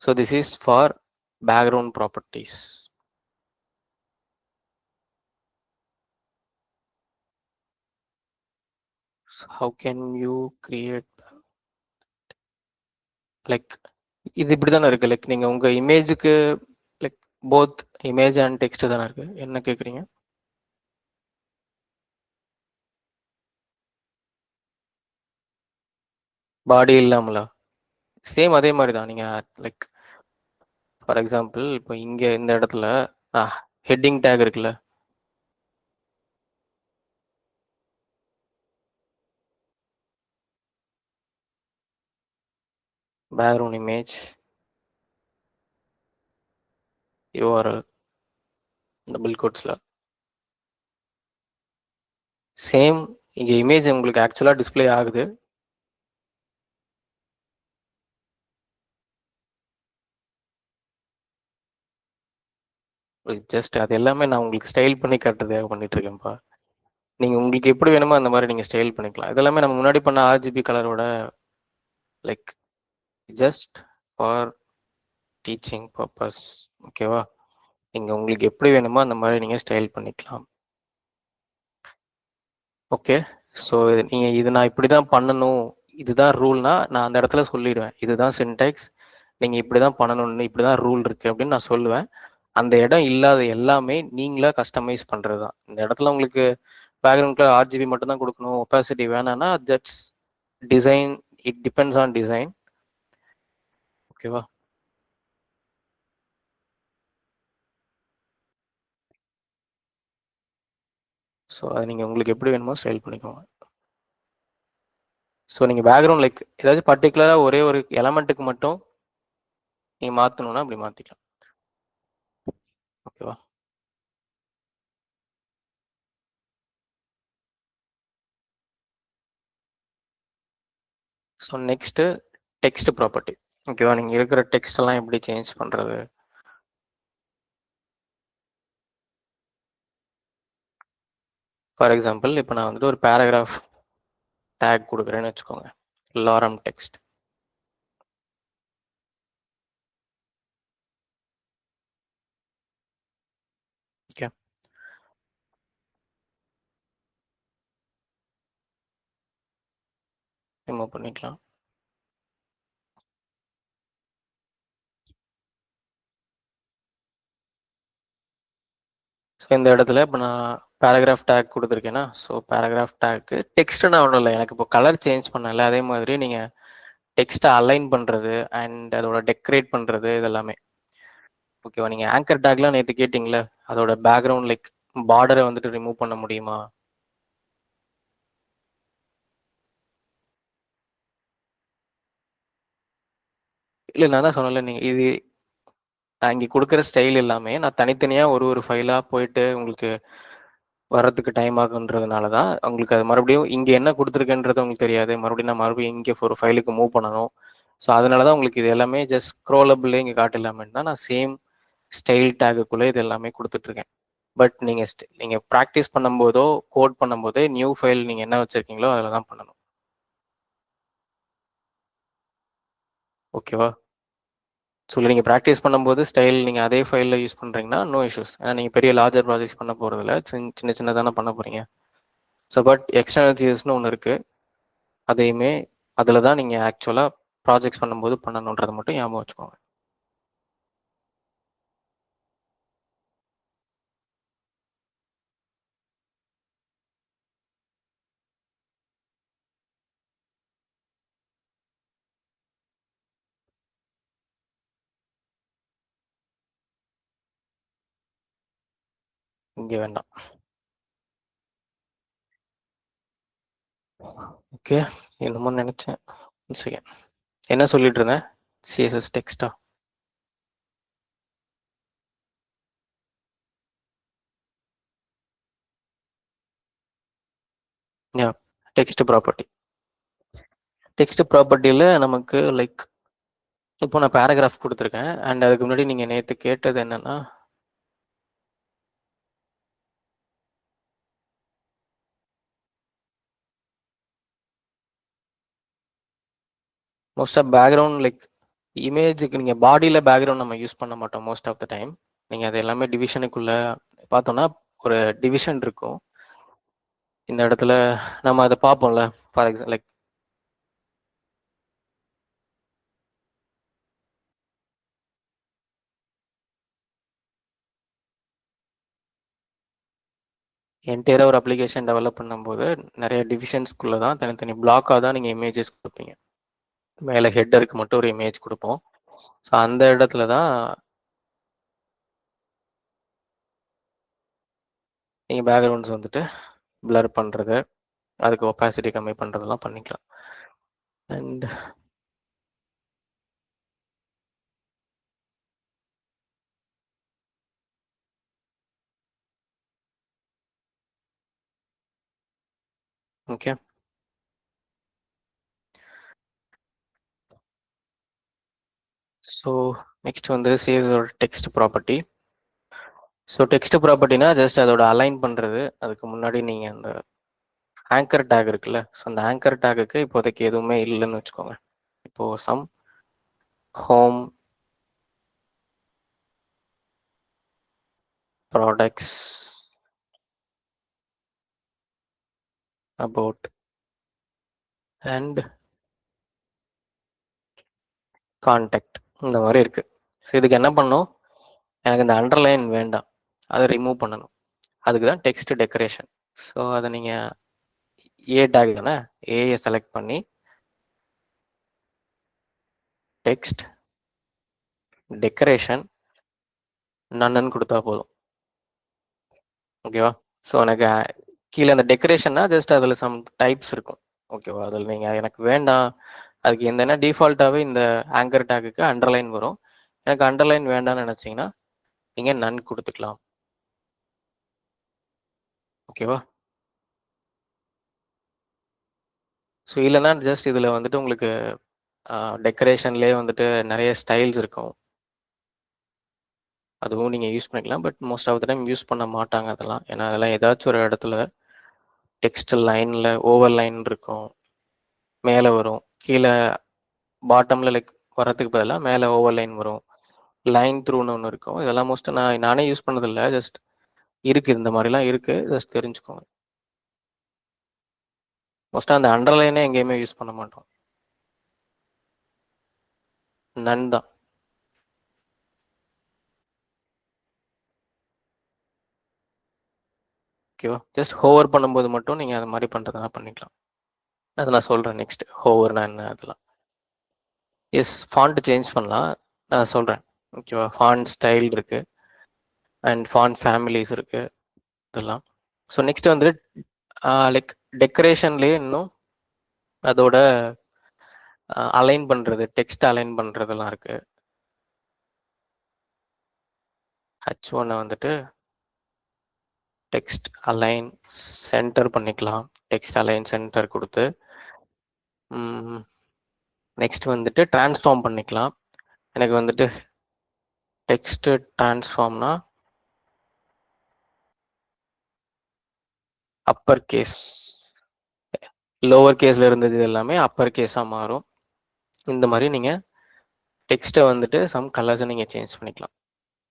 So this is for background properties. How can you create like இது இப்படி தானே இருக்குது. லைக் நீங்கள் உங்கள் இமேஜுக்கு like both image and text தானே இருக்குது. என்ன கேட்குறீங்க? பாடி இல்லாமலா? சேம் அதே மாதிரி தான். நீங்கள் லைக் ஃபார் எக்ஸாம்பிள் இப்போ இங்கே இந்த இடத்துல ஹெட்டிங் டேக் இருக்குல்ல, பேக்ரவுண்ட் இமேஜ் யூஆர்எல் டபுள் கோட்ஸில் சேம். இங்கே இமேஜ் உங்களுக்கு ஆக்சுவலாக டிஸ்பிளே ஆகுது. ஜஸ்ட் அது எல்லாமே நான் உங்களுக்கு ஸ்டைல் பண்ணி காட்டுறதுக்காக பண்ணிட்டு இருக்கேன்ப்பா. நீங்கள் உங்களுக்கு எப்படி வேணுமோ அந்த மாதிரி நீங்கள் ஸ்டைல் பண்ணிக்கலாம். இதெல்லாமே நம்ம முன்னாடி பண்ண ஆர்ஜிபி கலரோட like just for teaching purpose. ஓகேவா? நீங்கள் உங்களுக்கு எப்படி வேணுமோ அந்த மாதிரி நீங்கள் ஸ்டைல் பண்ணிக்கலாம். ஓகே, ஸோ நீங்கள் இது நான் இப்படி தான் பண்ணணும், இதுதான் ரூல்னா நான் அந்த இடத்துல சொல்லிடுவேன். இதுதான் சின்டெக்ஸ், நீங்கள் இப்படி தான் பண்ணணும்னு, இப்படி தான் ரூல் இருக்குது அப்படின்னு நான் சொல்லுவேன். அந்த இடம் இல்லாத எல்லாமே நீங்களா கஸ்டமைஸ் பண்ணுறது தான். இந்த இடத்துல உங்களுக்கு பேக்ரவுண்டில் ஆர்ஜிபி மட்டும் தான் கொடுக்கணும், ஒப்பாசிட்டி வேணான்னா that's design. It depends on design. ஓகேவா? ஸோ அது நீங்கள் உங்களுக்கு எப்படி வேணுமோ ஸ்டைல் பண்ணிக்கோங்க. ஸோ நீங்கள் பேக்ரவுண்ட் லைக் ஏதாச்சும் பர்டிகுலராக ஒரே ஒரு எலமெண்ட்டுக்கு மட்டும் நீங்கள் மாற்றணும்னா அப்படி மாற்றிக்கலாம். ஓகேவா? So next text property. ஓகேவா? நீங்கள் இருக்கிற டெக்ஸ்ட் எல்லாம் எப்படி சேஞ்ச் பண்ணுறது? ஃபார் எக்ஸாம்பிள் இப்போ நான் வந்துட்டு ஒரு பேராகிராஃப் டேக் கொடுக்குறேன்னு வச்சுக்கோங்க, லாரம் டெக்ஸ்ட். ஓகே, ரிமூவ் பண்ணிக்கலாம். ஸோ இந்த இடத்துல இப்போ நான் பேராகிராஃப் டேக் கொடுத்துருக்கேன்னா, ஸோ பேராகிராஃப் டேக்கு டெக்ஸ்ட்டு நான் ஒன்றும் இல்லை, எனக்கு இப்போ கலர் சேஞ்ச் பண்ணல. அதே மாதிரி நீங்கள் டெக்ஸ்ட்டை அலைன் பண்ணுறது அண்ட் அதோட டெக்கரேட் பண்ணுறது இதெல்லாமே. ஓகேவா? நீங்கள் ஆங்கர் டேக்லாம் நேற்று கேட்டிங்களே, அதோட பேக்ரவுண்ட் லைக் பார்டரை வந்துட்டு ரிமூவ் பண்ண முடியுமா? இல்லை, நான் தான் சொன்னல, நீங்கள் இது நான் இங்கே கொடுக்குற ஸ்டைல் எல்லாமே நான் தனித்தனியாக ஒரு ஒரு ஃபைலாக போயிட்டு உங்களுக்கு வர்றதுக்கு டைம் ஆகுன்றதுனால தான் உங்களுக்கு அது மறுபடியும் இங்கே என்ன கொடுத்துருக்கேன்றது உங்களுக்கு தெரியாது. மறுபடியும் நான் மறுபடியும் இங்கே ஒரு ஃபைலுக்கு மூவ் பண்ணணும். ஸோ அதனால தான் உங்களுக்கு இது எல்லாமே ஜஸ்ட் ஸ்க்ரோலபிளே இங்கே காட்டில்லாமல் தான் நான் சேம் ஸ்டைல் டேகுக்குள்ளே இது எல்லாமே கொடுத்துட்ருக்கேன். பட் நீங்கள் ப்ராக்டிஸ் பண்ணும்போதோ கோட் பண்ணும்போதே நியூ ஃபைல் நீங்கள் என்ன வச்சுருக்கீங்களோ அதில் தான் பண்ணணும். ஓகேவா? ஸோ நீங்கள் ப்ராக்டிஸ் பண்ணும்போது ஸ்டைல் நீங்கள் அதே ஃபைலில் யூஸ் பண்ணுறீங்கன்னா நோ இஷ்யூஸ். ஏன்னா நீங்கள் பெரிய லார்ஜர் ப்ராஜெக்ட்ஸ் பண்ண போகிறதில்ல, சின்ன சின்னதானே பண்ண போகிறீங்க. ஸோ பட் எக்ஸ்டர்னல் ஜிஎஸ்னு ஒன்று இருக்குது, அதையுமே அதில் தான் நீங்கள் ஆக்சுவலாக ப்ராஜெக்ட்ஸ் பண்ணும்போது பண்ணணுன்றதை மட்டும் ஞாபகம் வச்சுக்கோங்க. இங்கே வேண்டாம். ஓகே, என்னமோ நினச்சேன். சரி, என்ன சொல்லிட்டு இருந்தேன்? சிஎஸ்எஸ் டெக்ஸ்டா? யா, டெக்ஸ்ட் ப்ராப்பர்ட்டி. டெக்ஸ்ட் ப்ராப்பர்ட்டியில் நமக்கு லைக் இப்போ நான் பேராகிராஃப் கொடுத்துருக்கேன் அண்ட் அதுக்கு முன்னாடி நீங்கள் நேற்று கேட்டது என்னென்னா, மோஸ்ட் ஆஃப் பேக்ரவுண்ட் லைக் இமேஜுக்கு நீங்கள் பாடியில் பேக்ரவுண்ட் நம்ம யூஸ் பண்ண மாட்டோம் மோஸ்ட் ஆஃப் த டைம். நீங்கள் அது எல்லாமே டிவிஷனுக்குள்ளே பார்த்தோன்னா ஒரு டிவிஷன் இருக்கும். இந்த இடத்துல நம்ம அதை பார்ப்போம்ல, ஃபார் எக்ஸாம்பிள் லைக் என்டையராக ஒரு அப்ளிகேஷன் டெவலப் பண்ணும்போது நிறைய டிவிஷன்ஸ்குள்ளே தான் தனித்தனி பிளாக்காக தான் நீங்கள் இமேஜஸ் கொடுப்பீங்க. மேலே ஹெட்டருக்கு மட்டும் ஒரு இமேஜ் கொடுப்போம். ஸோ அந்த இடத்துல தான் நீங்கள் பேக்ரவுண்ட்ஸ் வந்துட்டு பிளர் பண்ணுறது, அதுக்கு ஒப்பாசிட்டி கம்மி பண்ணுறதெல்லாம் பண்ணிக்கலாம். அண்ட் ஓகே, ஸோ நெக்ஸ்ட் வந்து சேவ்ஸோட டெக்ஸ்ட் ப்ராப்பர்ட்டி. ஸோ டெக்ஸ்ட் ப்ராப்பர்ட்டினா ஜஸ்ட் அதோட அலைன் பண்ணுறது. அதுக்கு முன்னாடி நீங்கள் அந்த ஆங்கர் டேக் இருக்குல்ல, ஸோ அந்த ஆங்கர் டேக்குக்கு இப்போதைக்கு எதுவுமே இல்லைன்னு வச்சுக்கோங்க. இப்போது some home products about and contact இந்த மாதிரி இருக்கு. இதுக்கு என்ன பண்ணணும்? எனக்கு இந்த அண்டர்லைன் வேண்டாம், அதை ரிமூவ் பண்ணணும். அதுக்கு தான் டெக்ஸ்ட் டெக்கரேஷன். ஸோ அதை நீங்கள் ஏ டேக் தானே, ஏயை செலக்ட் பண்ணி டெக்ஸ்ட் டெக்கரேஷன் நன்னு கொடுத்தா போதும். ஓகேவா? ஸோ எனக்கு கீழே அந்த டெக்கரேஷன்னா ஜஸ்ட் அதில் சம் டைப்ஸ் இருக்கும். ஓகேவா? அதில் நீங்கள் எனக்கு வேண்டாம், அதுக்கு என்னென்னா டிஃபால்ட்டாகவே இந்த ஆங்கர் டேக்குக்கு அண்டர்லைன் வரும். எனக்கு அண்டர்லைன் வேண்டாம்னு நினச்சிங்கன்னா நீங்கள் நன் கொடுத்துக்கலாம். ஓகேவா? ஸோ இல்லைன்னா ஜஸ்ட் இதில் வந்துட்டு உங்களுக்கு டெக்கரேஷன்லேயே வந்துட்டு நிறைய ஸ்டைல்ஸ் இருக்கும். அதுவும் நீங்கள் யூஸ் பண்ணிக்கலாம். But most of the time use பண்ண மாட்டாங்க அதெல்லாம். ஏன்னா அதெல்லாம் ஏதாச்சும் ஒரு இடத்துல டெக்ஸ்ட் லைனில் ஓவர் லைன் இருக்கும், மேலே வரும், கீழே பாட்டமில் லைக் வரத்துக்கு பதிலாக மேலே ஓவர் லைன் வரும், லைன் த்ரூன்னு ஒன்று இருக்கும். இதெல்லாம் மோஸ்ட்டு நானே யூஸ் பண்ணதில்லை. ஜஸ்ட் இருக்குது, இந்த மாதிரிலாம் இருக்குது, ஜஸ்ட் தெரிஞ்சுக்கோங்க. மோஸ்ட்டாக அந்த அண்டர்லைனே எங்கேயுமே யூஸ் பண்ண மாட்டோம். நன் தான். ஓகேவா? ஜஸ்ட் ஹோவர் பண்ணும்போது மட்டும் நீங்கள் அது மாதிரி பண்ணுறதுனா பண்ணிக்கலாம். அதை நான் சொல்கிறேன் நெக்ஸ்ட். ஹோவர்னா என்ன அதெல்லாம். எஸ், ஃபாண்ட் சேஞ்ச் பண்ணலாம், நான் சொல்கிறேன். ஓகேவா? ஃபாண்ட் ஸ்டைல் இருக்குது அண்ட் ஃபாண்ட் ஃபேமிலிஸ் இருக்குது இதெல்லாம். ஸோ நெக்ஸ்ட் வந்துட்டு லைக் டெக்கரேஷன்லேயே இன்னும் அதோட அலைன் பண்ணுறது, டெக்ஸ்ட் அலைன் பண்ணுறதெல்லாம் இருக்குது. H1 வந்துட்டு டெக்ஸ்ட் அலைன் சென்டர் பண்ணிக்கலாம். டெக்ஸ்ட் அலைன் சென்டர் கொடுத்து நெக்ஸ்ட் வந்துட்டு டிரான்ஸ்ஃபார்ம் பண்ணிக்கலாம். எனக்கு வந்துட்டு டெக்ஸ்ட் டிரான்ஸ்ஃபார்ம்னா அப்பர் கேஸ், லோவர் கேஸில் இருந்தது எல்லாமே அப்பர் கேஸாக மாறும். இந்த மாதிரி நீங்கள் டெக்ஸ்ட்டை வந்துட்டு சம் கலர்ஸை நீங்கள் சேஞ்ச் பண்ணிக்கலாம்.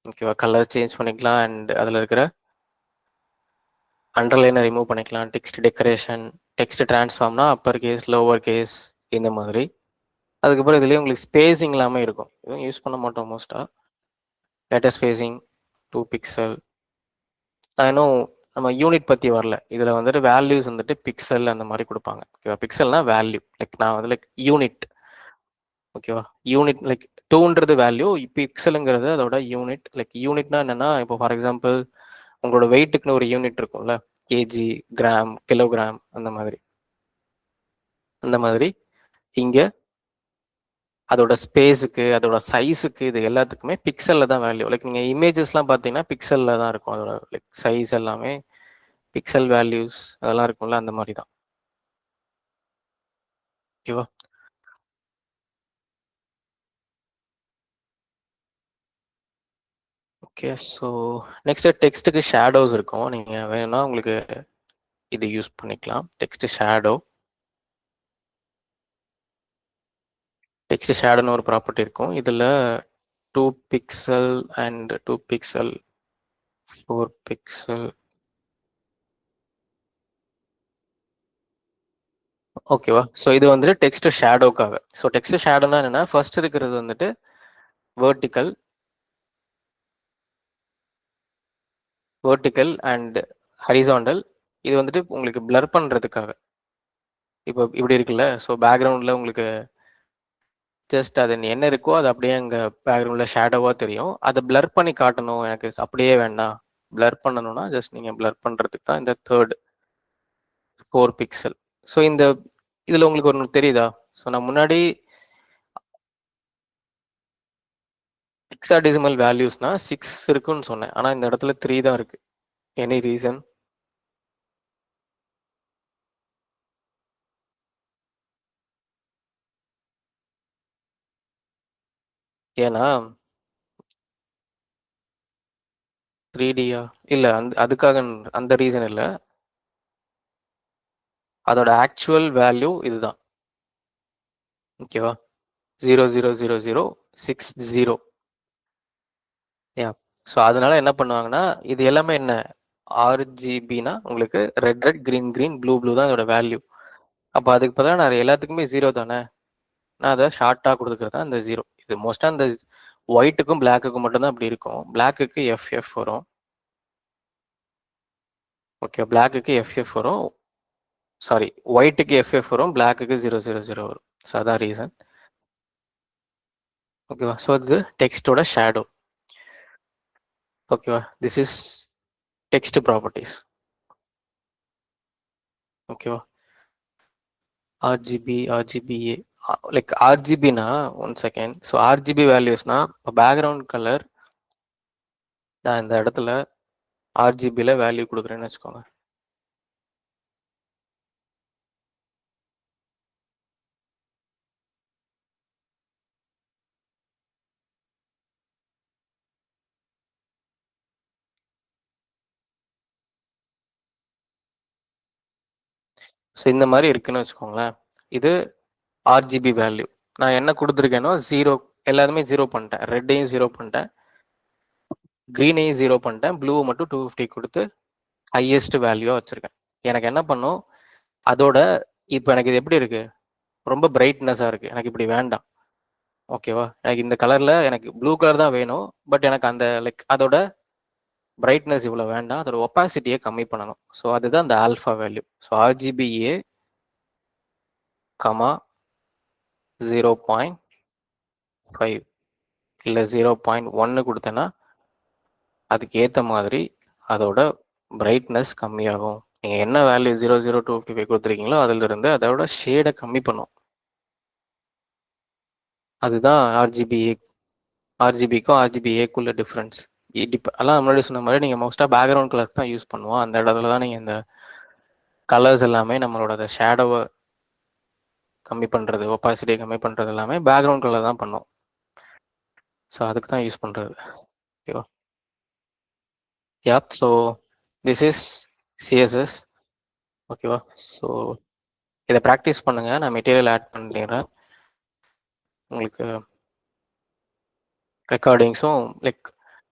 ஓகேவா? கலர் சேஞ்ச் பண்ணிக்கலாம் அண்ட் அதில் இருக்கிற அண்டர்லைனை ரிமூவ் பண்ணிக்கலாம். டெக்ஸ்ட் டெக்கரேஷன், டெக்ஸ்ட் டிரான்ஸ்ஃபார்ம்னா அப்பர் கேஸ், லோவர் கேஸ், இந்த மாதிரி. அதுக்கப்புறம் இதுலேயே உங்களுக்கு ஸ்பேசிங் இல்லாமல் இருக்கும். இதுவும் யூஸ் பண்ண மாட்டோம் மோஸ்ட்டாக. Data spacing 2 pixel. நான் இன்னும் நம்ம யூனிட் பற்றி வரல. இதில் வந்துட்டு வேல்யூஸ் வந்துட்டு பிக்சல் அந்த மாதிரி கொடுப்பாங்க. ஓகேவா? பிக்சல்னா வேல்யூ, லைக் நான் வந்து லைக் யூனிட். ஓகேவா? யூனிட் லைக் 2ன்றது வேல்யூ, பிக்சலுங்கிறது அதோட யூனிட். லைக் யூனிட்னா என்னென்னா, இப்போ ஃபார் எக்ஸாம்பிள் உங்களோட வெயிட்டுக்குன்னு ஒரு யூனிட் இருக்கும்ல, கேஜி, கிராம், கிலோகிராம், அந்த மாதிரி. அந்த மாதிரி இங்கே அதோட ஸ்பேஸுக்கு, அதோட சைஸுக்கு, இது எல்லாத்துக்குமே பிக்சலில் தான் வேல்யூ. லைக் நீங்கள் இமேஜஸ்லாம் பார்த்தீங்கன்னா பிக்சலில் தான் இருக்கும். அதோட லைக் சைஸ் எல்லாமே பிக்சல் வேல்யூஸ் அதெல்லாம் இருக்கும்ல, அந்த மாதிரி தான். ஓகேவா? ஓகே, ஸோ நெக்ஸ்ட் டெக்ஸ்ட்டுக்கு ஷேடோஸ் இருக்கும். நீங்கள் வேணும்னா உங்களுக்கு இது யூஸ் பண்ணிக்கலாம். டெக்ஸ்ட் ஷேடோ, டெக்ஸ்ட் ஷேடோன்னு ஒரு ப்ராப்பர்ட்டி இருக்கும். இதில் 2 பிக்சல் அண்ட் 2 பிக்சல், 4 பிக்சல். ஓகேவா? ஸோ இது வந்துட்டு டெக்ஸ்ட் ஷேடோக்காக. ஸோ டெக்ஸ்ட் ஷேடோனா என்னன்னா, ஃபர்ஸ்ட் இருக்கிறது வந்துட்டு வெர்டிக்கல், வெர்டிக்கல் அண்ட் ஹரிசாண்டல். இது வந்துட்டு உங்களுக்கு பிளர் பண்ணுறதுக்காக. இப்போ இப்படி இருக்குல்ல, ஸோ பேக்ரவுண்டில் உங்களுக்கு ஜஸ்ட் அது என்ன இருக்கோ அது அப்படியே அங்கே பேக்ரவுண்டில் ஷேடோவாக தெரியும். அதை பிளர் பண்ணி காட்டணும், எனக்கு அப்படியே வேண்டாம், பிளர் பண்ணணும்னா ஜஸ்ட் நீங்கள் பிளர் பண்ணுறதுக்கு தான் இந்த தேர்ட் 4 பிக்சல். ஸோ இந்த இதில் உங்களுக்கு ஒன்று தெரியுதா? ஸோ நான் முன்னாடி ஹெக்ஸாடெசிமல் வேல்யூஸ்னா 6 இருக்குன்னு சொன்னேன். ஆனால் இந்த இடத்துல 3 தான் இருக்கு. Any reason? ஏன்னா 3Dயா? இல்லை, அதுக்காக அந்த ரீசன் இல்லை. அதோட ஆக்சுவல் வேல்யூ இதுதான். ஓகேவா? 0000060. யா. ஸோ அதனால என்ன பண்ணுவாங்கன்னா, இது எல்லாமே என்ன ஆர்ஜிபினா உங்களுக்கு red red, green green, blue blue தான் இதோட வேல்யூ. அப்போ அதுக்கு பதிலாக நான் எல்லாத்துக்குமே 0 தானே, நான் அதை ஷார்ட்டாக கொடுத்துக்கிறது தான் இந்த 0. இது மோஸ்ட்டாக இந்த ஒயிட்டுக்கும் பிளாக்குக்கும் மட்டும்தான் அப்படி இருக்கும். பிளாக்குக்கு எஃப்எஃப் வரும். ஓகே, பிளாக்குக்கு எஃப்எஃப் வரும். சாரி, ஒயிட்டுக்கு எஃப்எஃப் வரும், பிளாக்குக்கு 000 வரும். ஸோ அதான் ரீசன். ஓகேவா? ஸோ இது டெக்ஸ்டோட ஷேடோ. ஓகேவா? This is text properties. ஓகேவா? RGBA. Like RGBனா, ஒன் செகண்ட். ஸோ RGB வேல்யூஸ்னா, இப்போ பேக்ரவுண்ட் கலர் நான் இந்த இடத்துல RGBல வேல்யூ கொடுக்குறேன்னு வச்சுக்கோங்க. ஸோ இந்த மாதிரி இருக்குன்னு வச்சுக்கோங்களேன். இது RGB வேல்யூ. நான் என்ன கொடுத்துருக்கேனோ ஜீரோ, எல்லாருமே ஜீரோ பண்ணிட்டேன். ரெட்டையும் ஜீரோ பண்ணிட்டேன், க்ரீனையும் ஜீரோ பண்ணிட்டேன், ப்ளூவை மட்டும் 250 கொடுத்து ஹையஸ்ட் வேல்யூவாக வச்சுருக்கேன். எனக்கு என்ன பண்ணும், அதோட இப்போ எனக்கு இது எப்படி இருக்குது, ரொம்ப பிரைட்னஸாக இருக்குது, எனக்கு இப்படி வேண்டாம். ஓகேவா, எனக்கு இந்த கலரில் எனக்கு ப்ளூ கலர் தான் வேணும். பட் எனக்கு அந்த லைக் அதோட பிரைட்னஸ் இவ்வளோ வேண்டாம், அதோட ஒப்பாசிட்டியை கம்மி பண்ணணும். ஸோ அதுதான் அந்த ஆல்ஃபா வேல்யூ. ஸோ RGBA, 0.5 இல்லை 0.1 கொடுத்தேன்னா அதுக்கு ஏற்ற மாதிரி அதோட பிரைட்னஸ் கம்மியாகும். நீங்கள் என்ன வேல்யூ 00255 கொடுத்துருக்கீங்களோ அதிலிருந்து அதோட ஷேடை கம்மி பண்ணும். அதுதான் RGBக்கும் RGBAக்குள்ள டிஃப்ரென்ஸ். அதான் முன்னாடி சொன்ன மாதிரி நீங்கள் மோஸ்ட்டாக பேக்ரவுண்ட் கலர்ஸ் தான் யூஸ் பண்ணுவோம். அந்த இடத்துல தான் நீங்கள் இந்த கலர்ஸ் எல்லாமே நம்மளோட ஷேடோவை கம்மி பண்ணுறது, ஒப்பாசிட்டியை கம்மி பண்ணுறது எல்லாமே பேக்ரவுண்ட் கலர் தான் பண்ணும். ஸோ அதுக்கு தான் யூஸ் பண்ணுறது. ஓகேவா? Yup. So this is CSS. ஓகேவா? ஸோ இதை ப்ராக்டிஸ் பண்ணுங்கள். நான் மெட்டீரியல் ஆட் பண்ணிடுறேன். உங்களுக்கு ரெக்கார்டிங்ஸும் லைக்